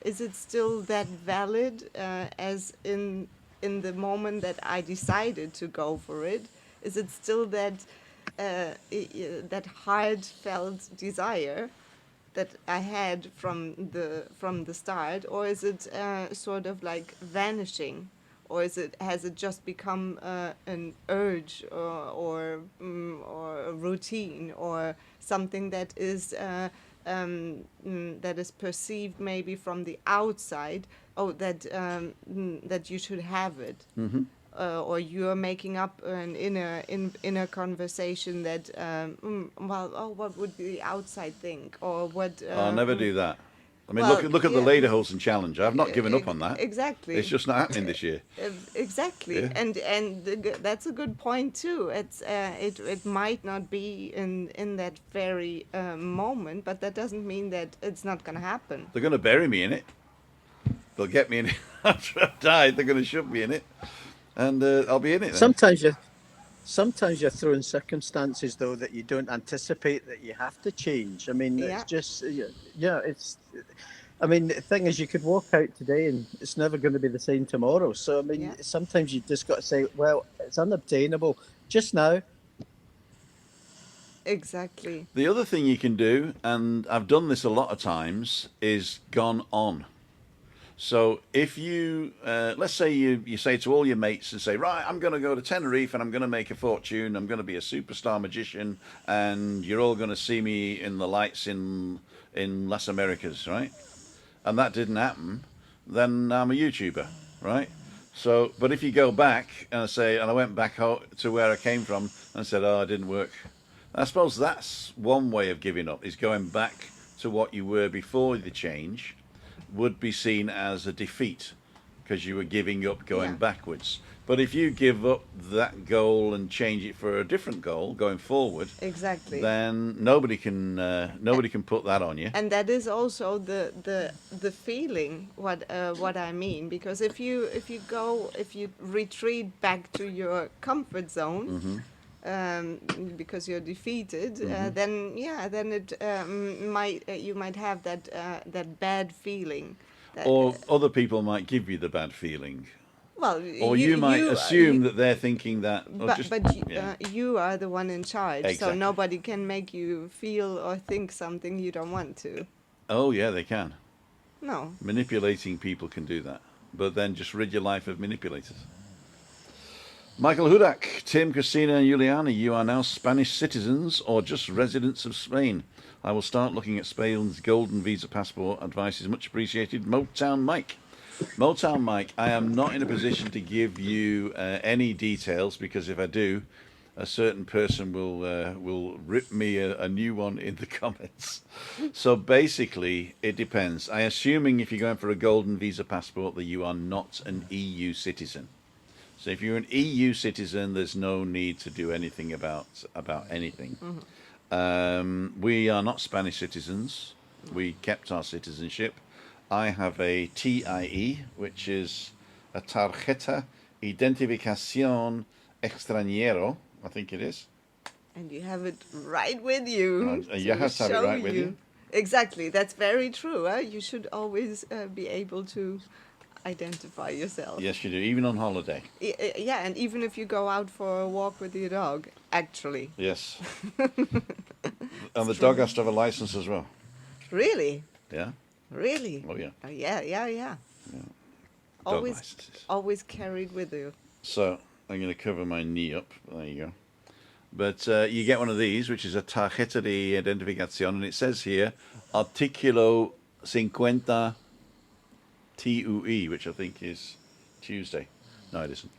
is it still that valid as in the moment that I decided to go for it? Is it still that that heartfelt desire that I had from the start, or is it sort of like vanishing? Or has it just become an urge or a routine or something that is perceived maybe from the outside? Oh, that you should have it, or you are making up an inner conversation that what would the outside think, or what? I'll never do that. I mean, well, look at the Lederhosen challenge. I've not given up on that. Exactly. It's just not happening this year. Exactly, Yeah. and that's a good point too. It's it might not be in that very moment, but that doesn't mean that it's not going to happen. They're going to bury me in it. They'll get me in it after I've died. They're going to shove me in it, and I'll be in it then. Sometimes you're thrown circumstances though that you don't anticipate that you have to change. I mean, Yeah. it's just I mean, the thing is, you could walk out today and it's never going to be the same tomorrow. So, I mean, Yeah. sometimes you just got to say, well, it's unobtainable just now. Exactly. The other thing you can do, and I've done this a lot of times, is gone on. So if you, let's say you say to all your mates and say, right, I'm going to go to Tenerife and I'm going to make a fortune. I'm going to be a superstar magician, and you're all going to see me in the lights in Las Americas, right? And that didn't happen, then I'm a YouTuber, right? So, but if you go back and say, and I went back to where I came from and said, oh, it didn't work. I suppose that's one way of giving up, is going back to what you were before the change would be seen as a defeat because you were giving up going Yeah. backwards. But if you give up that goal and change it for a different goal going forward, Exactly. then nobody can put that on you. And that is also the feeling what I mean, because if you retreat back to your comfort zone, because you're defeated, then it might you might have that bad feeling. That, Or other people might give you the bad feeling. well, Or you might assume that they're thinking that. you are the one in charge, so Exactly. nobody can make you feel or think something you don't want to. Oh yeah, they can. No. Manipulating people can do that. But then just rid your life of manipulators. Michael Hudak, Tim, Christina, and Juliana, you are now Spanish citizens or just residents of Spain. I will start looking at Spain's golden visa passport. Advice is much appreciated. Motown Mike. Motown Mike, I am not in a position to give you any details, because if I do, a certain person will rip me a new one in the comments. So basically, it depends. I'm assuming if you're going for a golden visa passport that you are not an EU citizen. So if you're an EU citizen, there's no need to do anything about anything. We are not Spanish citizens. We kept our citizenship. I have a TIE, which is a Tarjeta Identificación Extranjero, I think it is. And you have it right with you. You have to have it show right with you. Exactly, that's very true. You should always be able to identify yourself. Yes, you do, even on holiday. Yeah, and even if you go out for a walk with your dog, actually. Yes. And the dog has to have a license as well. Really? Yeah? Really? Oh, yeah. Yeah. Dog Always, licenses. always carried with you. So I'm going to cover my knee up. There you go. But you get one of these, which is a tarjeta de identificación, and it says here, Artículo 50 TUE, which I think is Tuesday. No, it isn't.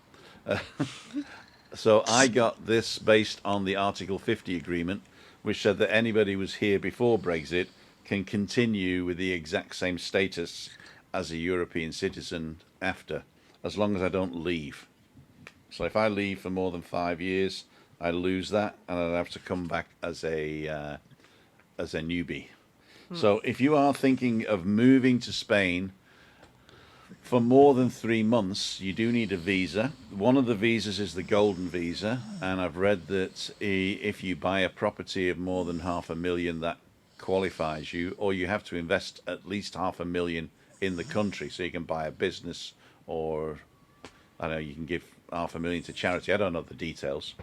So I got this based on the Article 50 agreement, which said that anybody who was here before Brexit can continue with the exact same status as a European citizen after, as long as I don't leave. So if I leave for more than 5 years, I lose that, and I'd have to come back as a newbie. So if you are thinking of moving to Spain for more than 3 months, you do need a visa. One of the visas is the golden visa, and I've read that if you buy a property of more than 500,000, that qualifies you, or you have to invest at least 500,000 in the country, so you can buy a business, or I don't know, you can give 500,000 to charity. I don't know the details,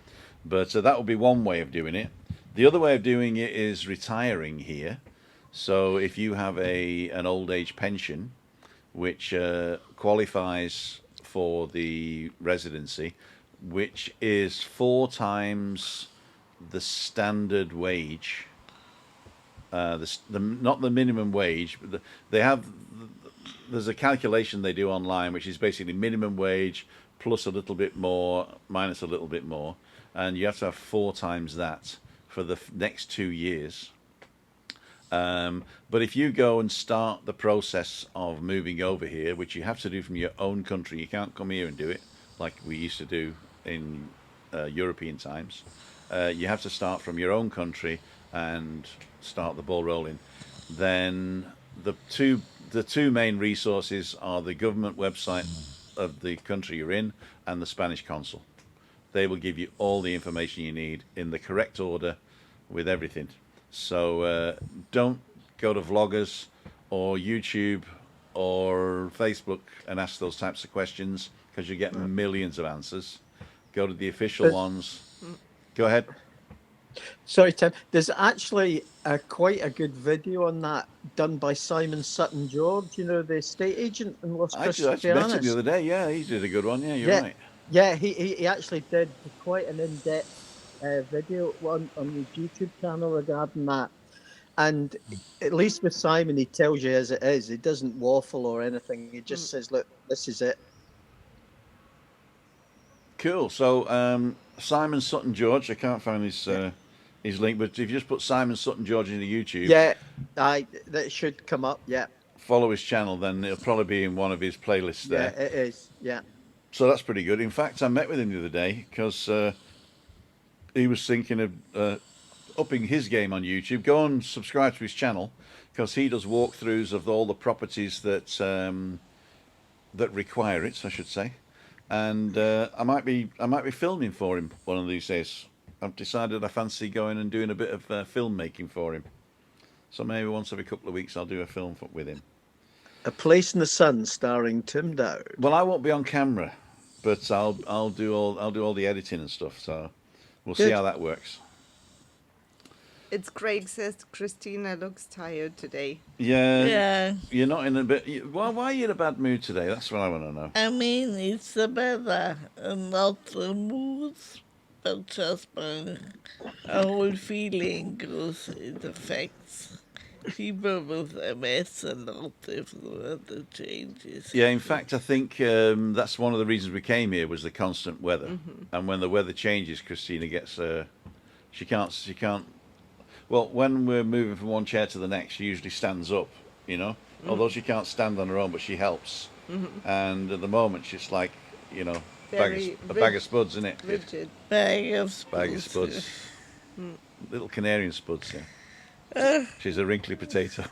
but that would be one way of doing it. The other way of doing it is retiring here. So if you have an old age pension, which qualifies for the residency, which is 4 times the standard wage, not the minimum wage, but there's a calculation they do online, which is basically minimum wage plus a little bit more, minus a little bit more, and you have to have 4 times that for the next 2 years. But if you go and start the process of moving over here, which you have to do from your own country, you can't come here and do it like we used to do in European times. You have to start from your own country and start the ball rolling. Then the two main resources are the government website of the country you're in and the Spanish consul. They will give you all the information you need in the correct order with everything. So don't go to vloggers or YouTube or Facebook and ask those types of questions because you get millions of answers. Go to the official ones. Go ahead. Sorry, Tim. There's actually quite a good video on that done by Simon Sutton George, you know, the estate agent in Las I just met him the Cristianas. other day. Yeah, he did a good one. Yeah, you're Yeah, right. yeah, he actually did quite an in-depth video on his YouTube channel regarding that. And at least with Simon, he tells you as it is. He doesn't waffle or anything. He just says, "Look, this is it." Cool. So Simon Sutton George, I can't find his link, but if you just put Simon Sutton George into YouTube, Yeah, that should come up. Yeah, follow his channel, then it'll probably be in one of his playlists yeah, there. it is. Yeah. So that's pretty good. In fact, I met with him the other day because he was thinking of upping his game on YouTube. Go and subscribe to his channel because he does walkthroughs of all the properties that that require it, I should say. And I might be filming for him one of these days. I've decided I fancy going and doing a bit of filmmaking for him. So maybe once every couple of weeks I'll do a film with him. A Place in the Sun, starring Tim Dowd. Well, I won't be on camera, but I'll do all the editing and stuff. So we'll see Good. how that works. It's Craig says Christina looks tired today. Yeah, Yeah. You're not in a bit. Well, why are you in a bad mood today? That's what I want to know. I mean, it's the weather and not the mood, but just my whole feeling goes, it affects people with MS a lot if the weather changes. Yeah, in fact, I think that's one of the reasons we came here was the constant weather. And when the weather changes, Christina gets she can't. Well, when we're moving from one chair to the next, she usually stands up, you know. Although she can't stand on her own, but she helps. And at the moment, she's like, you know, Very a bag of spuds, isn't it? Rigid. Bag of spuds. Bag of spuds. Little Canarian spuds, yeah. She's a wrinkly potato.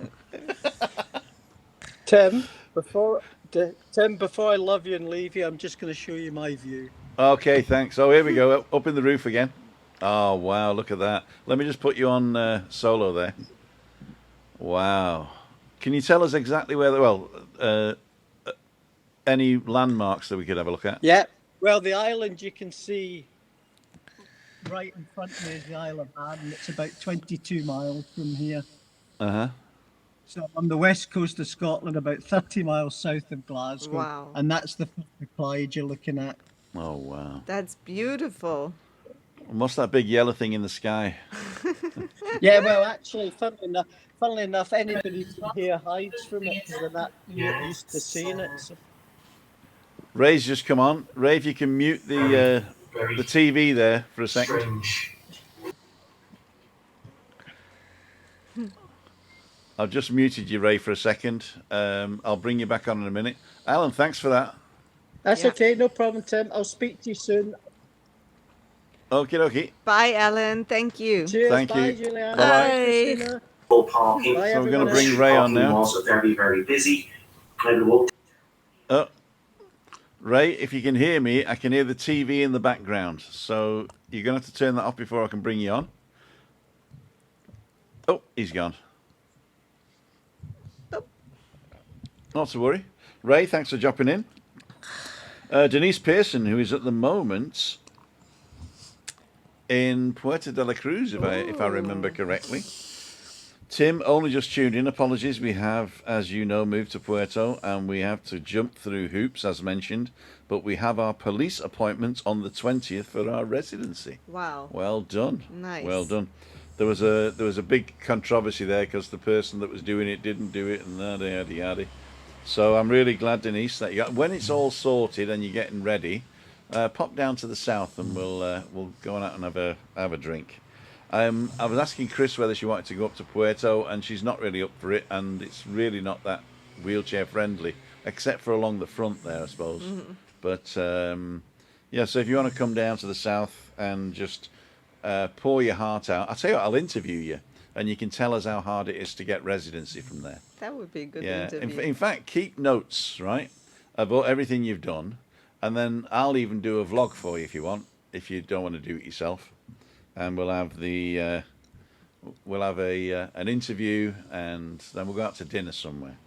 Tim, before I love you and leave you, I'm just going to show you my view. Okay, thanks. Oh, here we go. Up in the roof again. Oh, wow, look at that. Let me just put you on solo there. Wow. Can you tell us exactly where, any landmarks that we could have a look at? Yeah. Well, the island you can see right in front of me is the Isle of Man, and it's about 22 miles from here. Uh-huh. So on the west coast of Scotland, about 30 miles south of Glasgow. Wow. And that's the Clyde you're looking at. Oh, wow. That's beautiful. And what's that big yellow thing in the sky? Yeah, well, actually, funnily enough, anybody from here hides from it because they're not used to seeing it. So. Ray's just come on. Ray, if you can mute the TV there for a second. Strange. I've just muted you, Ray, for a second. I'll bring you back on in a minute. Alan, thanks for that. That's Yeah. okay, no problem, Tim. I'll speak to you soon. Okie dokie. Bye, Ellen. Thank you. Cheers. Thank bye, you. Juliana. Bye-bye. Christina. Full parking. Bye, So we're going to everyone. bring Ray on Parking now. was very, very busy. I walked. Oh, Ray, if you can hear me, I can hear the TV in the background. So you're going to have to turn that off before I can bring you on. Oh, he's gone. Not to worry. Ray, thanks for dropping in. Denise Pearson, who is at the moment in Puerto de la Cruz, if I remember correctly. Tim only just tuned in. Apologies. We have, as you know, moved to Puerto and we have to jump through hoops, as mentioned. But we have our police appointment on the 20th for our residency. Wow. Well done. Nice. Well done. There was a big controversy there because the person that was doing it didn't do it and yada yada yada. So I'm really glad, Denise, that when it's all sorted and you're getting ready, pop down to the south and we'll go on out and have a drink. I was asking Chris whether she wanted to go up to Puerto, and she's not really up for it, and it's really not that wheelchair friendly, except for along the front there, I suppose. Mm-hmm. But yeah, so if you want to come down to the south and just pour your heart out, I'll tell you what, I'll interview you, and you can tell us how hard it is to get residency from there. That would be a good Yeah, interview. in fact, keep notes, right, about everything you've done, and then I'll even do a vlog for you if you want, if you don't want to do it yourself, and we'll have the we'll have an interview, and then we'll go out to dinner somewhere.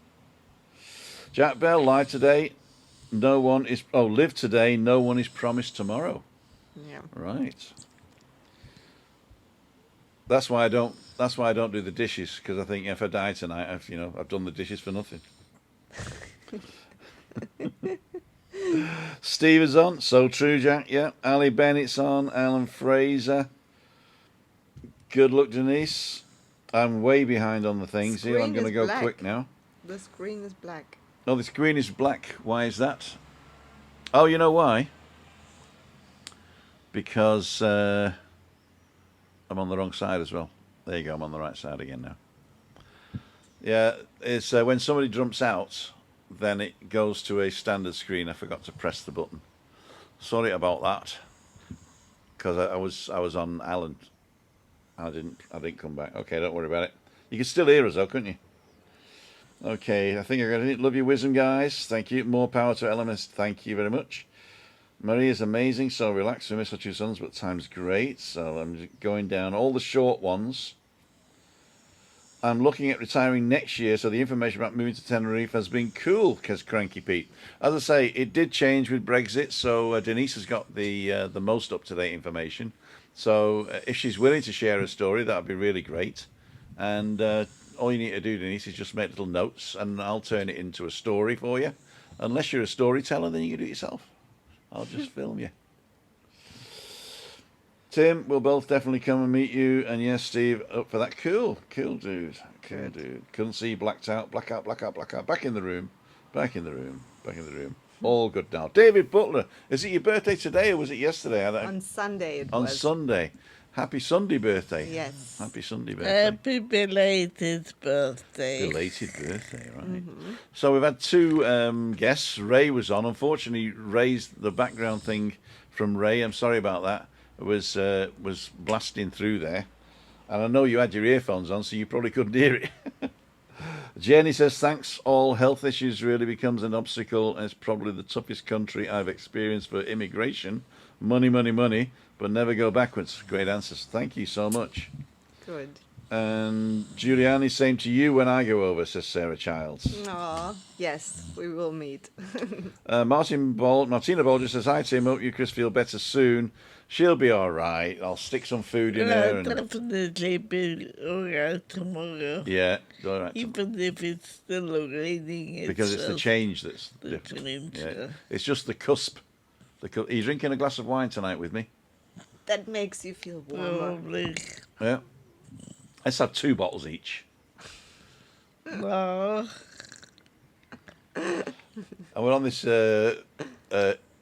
Jack Bell, live today. Live today. No one is promised tomorrow. Yeah. Right. That's why I don't do the dishes, because I think if I die tonight, I've done the dishes for nothing. Steve is on. So true, Jack. Yeah. Ali Bennett's on. Alan Fraser. Good luck, Denise. I'm way behind on the things here. I'm going to go black. quick now. The screen is black. Oh, the screen is black. Why is that? Oh, you know why? Because I'm on the wrong side as well. There you go. I'm on the right side again now. Yeah, it's when somebody jumps out, then it goes to a standard screen. I forgot to press the button. Sorry about that. Because I was on Alan. I didn't come back. Okay, don't worry about it. You can still hear us though, couldn't you? Okay, I think I got it. Love your wisdom, guys. Thank you. More power to LMS. Thank you very much. Marie is amazing. So relaxed. We miss our two sons, but time's great. So I'm going down all the short ones. I'm looking at retiring next year, so the information about moving to Tenerife has been cool, because Cranky Pete. As I say, it did change with Brexit, so Denise has got the most up-to-date information. So if she's willing to share a story, that would be really great. And all you need to do, Denise, is just make little notes, and I'll turn it into a story for you. Unless you're a storyteller, then you can do it yourself. I'll just film you. Tim, we'll both definitely come and meet you. And yes, Steve, up for that. Cool, dude. Cool, dude. Couldn't see, blacked out. Blackout. Back in the room. All good now. David Butler, is it your birthday today or was it yesterday? On Sunday it was. On Sunday. Happy Sunday birthday. Yes. Happy Sunday birthday. Happy belated birthday. Belated birthday, right. So we've had two guests. Ray was on. Unfortunately, the background thing from Ray, I'm sorry about that, was blasting through there. And I know you had your earphones on, so you probably couldn't hear it. Jenny says, thanks. All health issues really becomes an obstacle, and it's probably the toughest country I've experienced for immigration. Money, but never go backwards. Great answers. Thank you so much. Good. And Giuliani, same to you when I go over, says Sarah Childs. Aw, yes, we will meet. Martina Ball just says, hi Tim, hope you Chris feel better soon. She'll be all right. I'll stick some food in her. I'll definitely be all right tomorrow. Yeah, all right. Even if it's still raining. Because it's the change that's different. Yeah. It's just the cusp. Are you drinking a glass of wine tonight with me? That makes you feel warmer. Probably. Yeah. Let's have 2 bottles each. No. And we're on this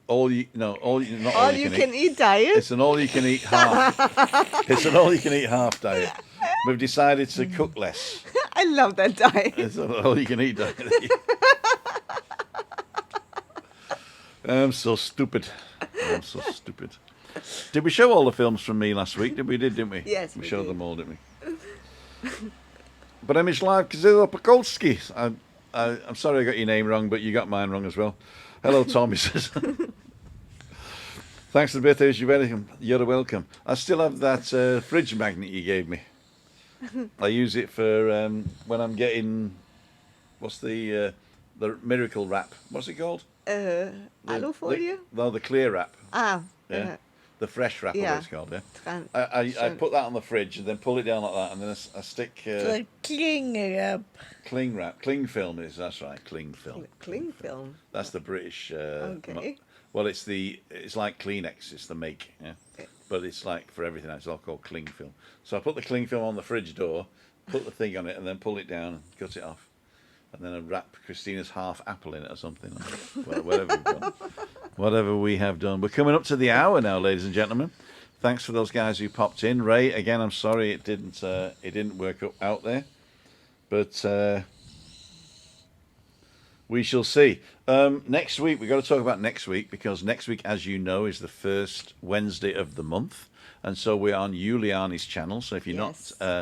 all you can eat diet. It's an all you can eat half. It's an all you can eat half diet. We've decided to cook less. I love that diet. It's an all you can eat diet. I'm so stupid. Did we show all the films from me last week? Didn't we? Yes, we we showed did. them all, didn't we? But Przemysław Kozylopolski. I'm sorry I got your name wrong, but you got mine wrong as well. Hello, Tom, he says. Thanks for the birthday, you're welcome. I still have that fridge magnet you gave me. I use it for when I'm getting, what's the miracle wrap? What's it called? Alufolie? No, the clear wrap. Ah. Yeah. The fresh wrap, Yeah. what it's called, yeah. I put that on the fridge and then pull it down like that, and then I stick The cling wrap. cling film that's right, cling film. Cling film. That's the British. Okay. Well, it's like Kleenex. It's the make, yeah. But it's like for everything. It's all called cling film. So I put the cling film on the fridge door, put the thing on it, and then pull it down and cut it off, and then I wrap Christina's half apple in it or something. Whatever we've done. Whatever we have done. We're coming up to the hour now, ladies and gentlemen. Thanks for those guys who popped in. Ray, again, I'm sorry it didn't work out there, but we shall see. Next week, we've got to talk about next week, because next week, as you know, is the first Wednesday of the month, and so we're on Giuliani's channel. So if you're not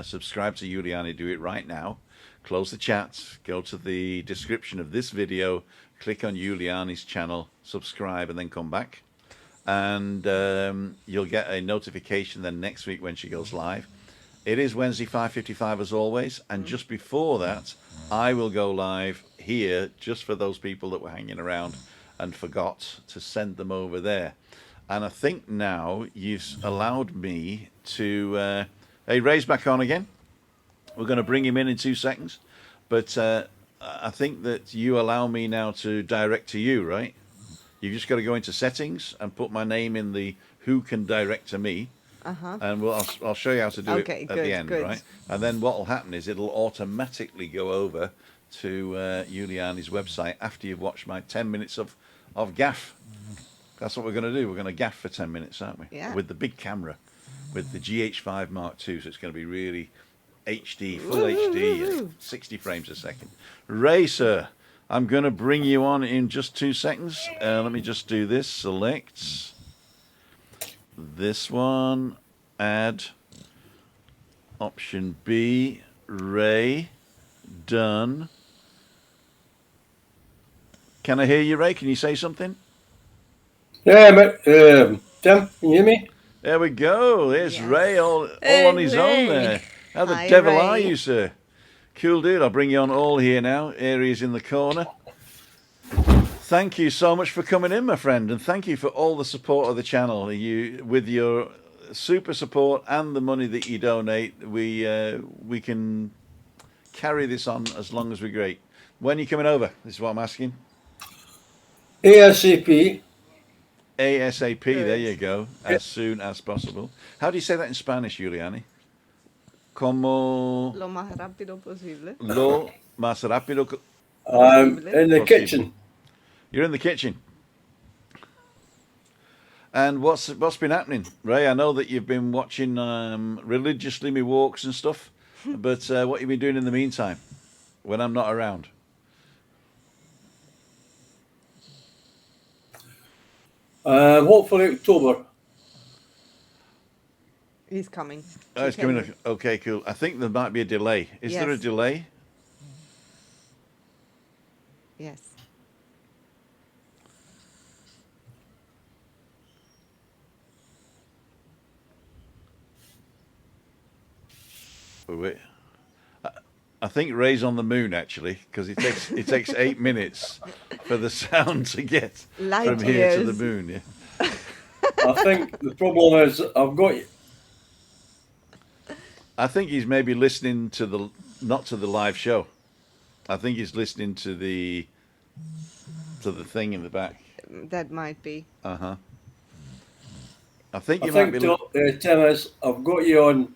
subscribed to Giuliani, do it right now. Close the chat, go to the description of this video, click on Giuliani's channel, subscribe, and then come back. And you'll get a notification then next week when she goes live. It is Wednesday 5:55 as always, and just before that, I will go live here just for those people that were hanging around and forgot to send them over there. And I think now you've allowed me to. Hey, Ray's back on again. We're going to bring him in 2 seconds, but I think that you allow me now to direct to you, right? You've just got to go into settings and put my name in the who can direct to me. And I'll show you how to do it at the end, right? And then what will happen is it'll automatically go over to Juliani's website after you've watched my 10 minutes of gaff. That's what we're going to do. We're going to gaff for 10 minutes, aren't we? Yeah. With the big camera, with the GH5 Mark II, so it's going to be really HD, full HD, 60 frames a second. Ray, sir, I'm going to bring you on in just 2 seconds. Let me just do this. Select this one, add option B, Ray, done. Can I hear you, Ray? Can you say something? Yeah, but Tim, can you hear me? There we go. There's Yes. Ray all Hey, on his own Ray. there. How the Hi, devil Ray. are you, sir? Cool dude. I'll bring you on all here now. Areas in the corner. Thank you so much for coming in, my friend, and thank you for all the support of the channel. You, with your super support and the money that you donate, we can carry this on as long as we're great. When are you coming over? This is what I'm asking. ASAP. ASAP. There Good. you go. As soon as possible. How do you say that in Spanish, Giuliani? Como Lo más rápido posible. lo más rápido. I'm in the Possible. kitchen. You're in the kitchen. And what's been happening, Ray? I know that you've been watching religiously me walks and stuff, but what have you been doing in the meantime when I'm not around? Hopefully October. He's coming. Oh, it's coming. Okay, cool. I think there might be a delay. Is there a Yes. delay? Yes. Oh, wait. I think Ray's on the moon actually, because it takes 8 minutes for the sound to get Light from here to the years. moon. Yeah. I think the problem is I've got I think he's maybe listening to not to the live show. I think he's listening to the thing in the back. That might be. I think I you might think be. Tim is I've got you on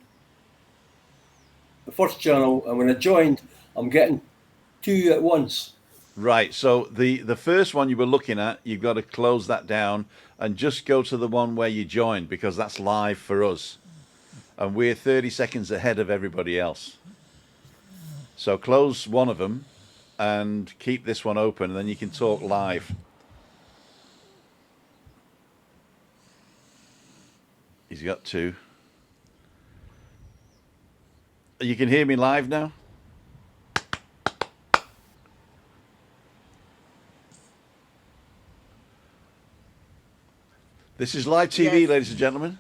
the first channel, and when I joined, I'm getting 2 at once. Right. So the first one you were looking at, you've got to close that down and just go to the one where you joined, because that's live for us, and we're 30 seconds ahead of everybody else. So close one of them and keep this one open, and then you can talk live. He's got 2. You can hear me live now? This is live TV, Yes. ladies and gentlemen.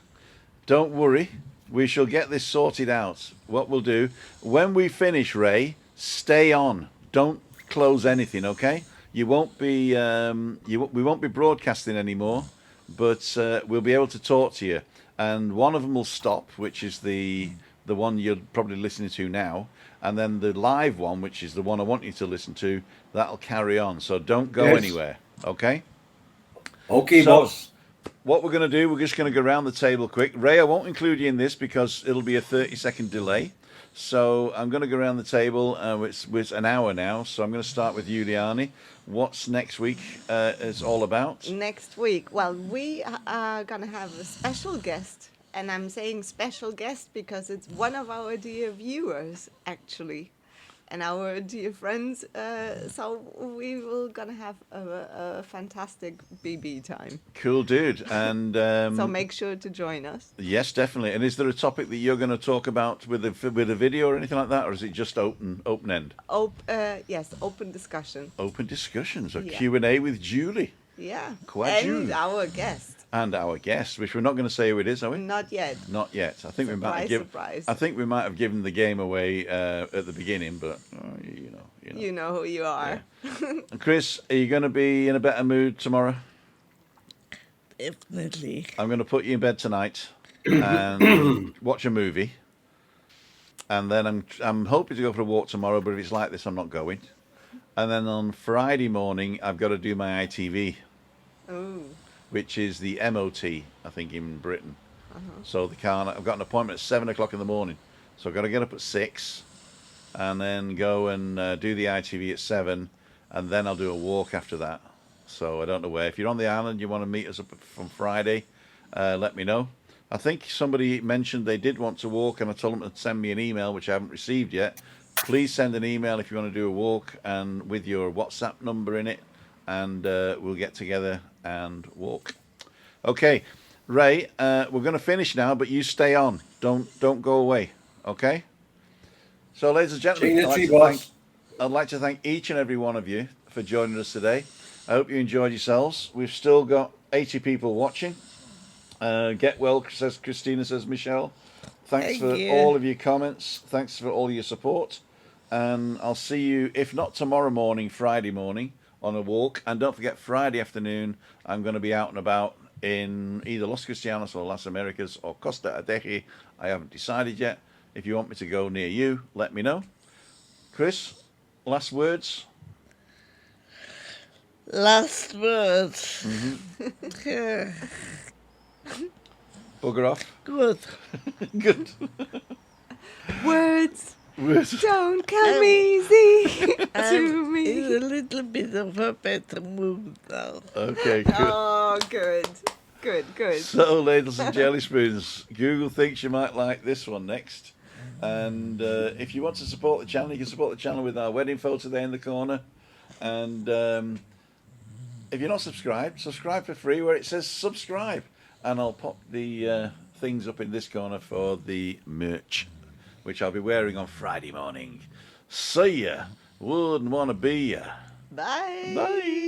Don't worry. We shall get this sorted out. What we'll do, when we finish, Ray, stay on. Don't close anything, okay? You won't be, we won't be broadcasting anymore, but we'll be able to talk to you. And one of them will stop, which is the one you're probably listening to now, and then the live one, which is the one I want you to listen to, that'll carry on. So don't go Yes. anywhere, okay? Okay, So- boss. What we're going to do, we're just going to go around the table quick. Ray, I won't include you in this because it'll be a 30-second delay. So I'm going to go around the table. It's an hour now, so I'm going to start with Giuliani. What's next week is all about? Next week, well, we are going to have a special guest. And I'm saying special guest because it's one of our dear viewers, actually. And our dear friends. So we will going to have a fantastic BB time. Cool, dude. And So make sure to join us. yes, definitely. And is there a topic that you're going to talk about with a video or anything like that, or is it just open end? Yes, open discussion. Open discussions, or Yeah. Q&A with Julie. Yeah. Quaju. And our guest. And our guest, which we're not going to say who it is, are we? Not yet. Not yet. I think we might have Surprise. I think we might have given the game away at the beginning, but you know. You know who you are. Yeah. And Chris, are you going to be in a better mood tomorrow? Definitely. I'm going to put you in bed tonight and watch a movie, and then I'm hoping to go for a walk tomorrow. But if it's like this, I'm not going. And then on Friday morning, I've got to do my ITV. Oh. Which is the MOT, I think, in Britain. So I've got an appointment at 7 o'clock in the morning. So I've got to get up at 6 and then go and do the ITV at 7, and then I'll do a walk after that. So I don't know where. If you're on the island, you want to meet us up from Friday, let me know. I think somebody mentioned they did want to walk, and I told them to send me an email, which I haven't received yet. Please send an email if you want to do a walk and with your WhatsApp number in it, and we'll get together and walk. Okay, Ray, we're going to finish now, but you stay on. Don't go away. Okay. So, ladies and gentlemen, I'd like to thank each and every one of you for joining us today. I hope you enjoyed yourselves. We've still got 80 people watching. Get well, says Christina, says Michelle. Thanks for all of your comments. Thanks for all your support. And I'll see you, if not tomorrow morning, Friday morning, on a walk. And don't forget, Friday afternoon, I'm going to be out and about in either Los Cristianos or Las Americas or Costa Adeje. I haven't decided yet. If you want me to go near you, let me know. Chris, last words? Last words. Bugger off. Good. Good. Words don't come easy to me. In a little bit of a better mood now. Okay, good. Oh, good. So, ladies and jelly spoons, Google thinks you might like this one next. And if you want to support the channel, you can support the channel with our wedding photo there in the corner. And if you're not subscribed, subscribe for free where it says subscribe. And I'll pop the things up in this corner for the merch, which I'll be wearing on Friday morning. See ya. Wouldn't want to be ya. Bye. Bye.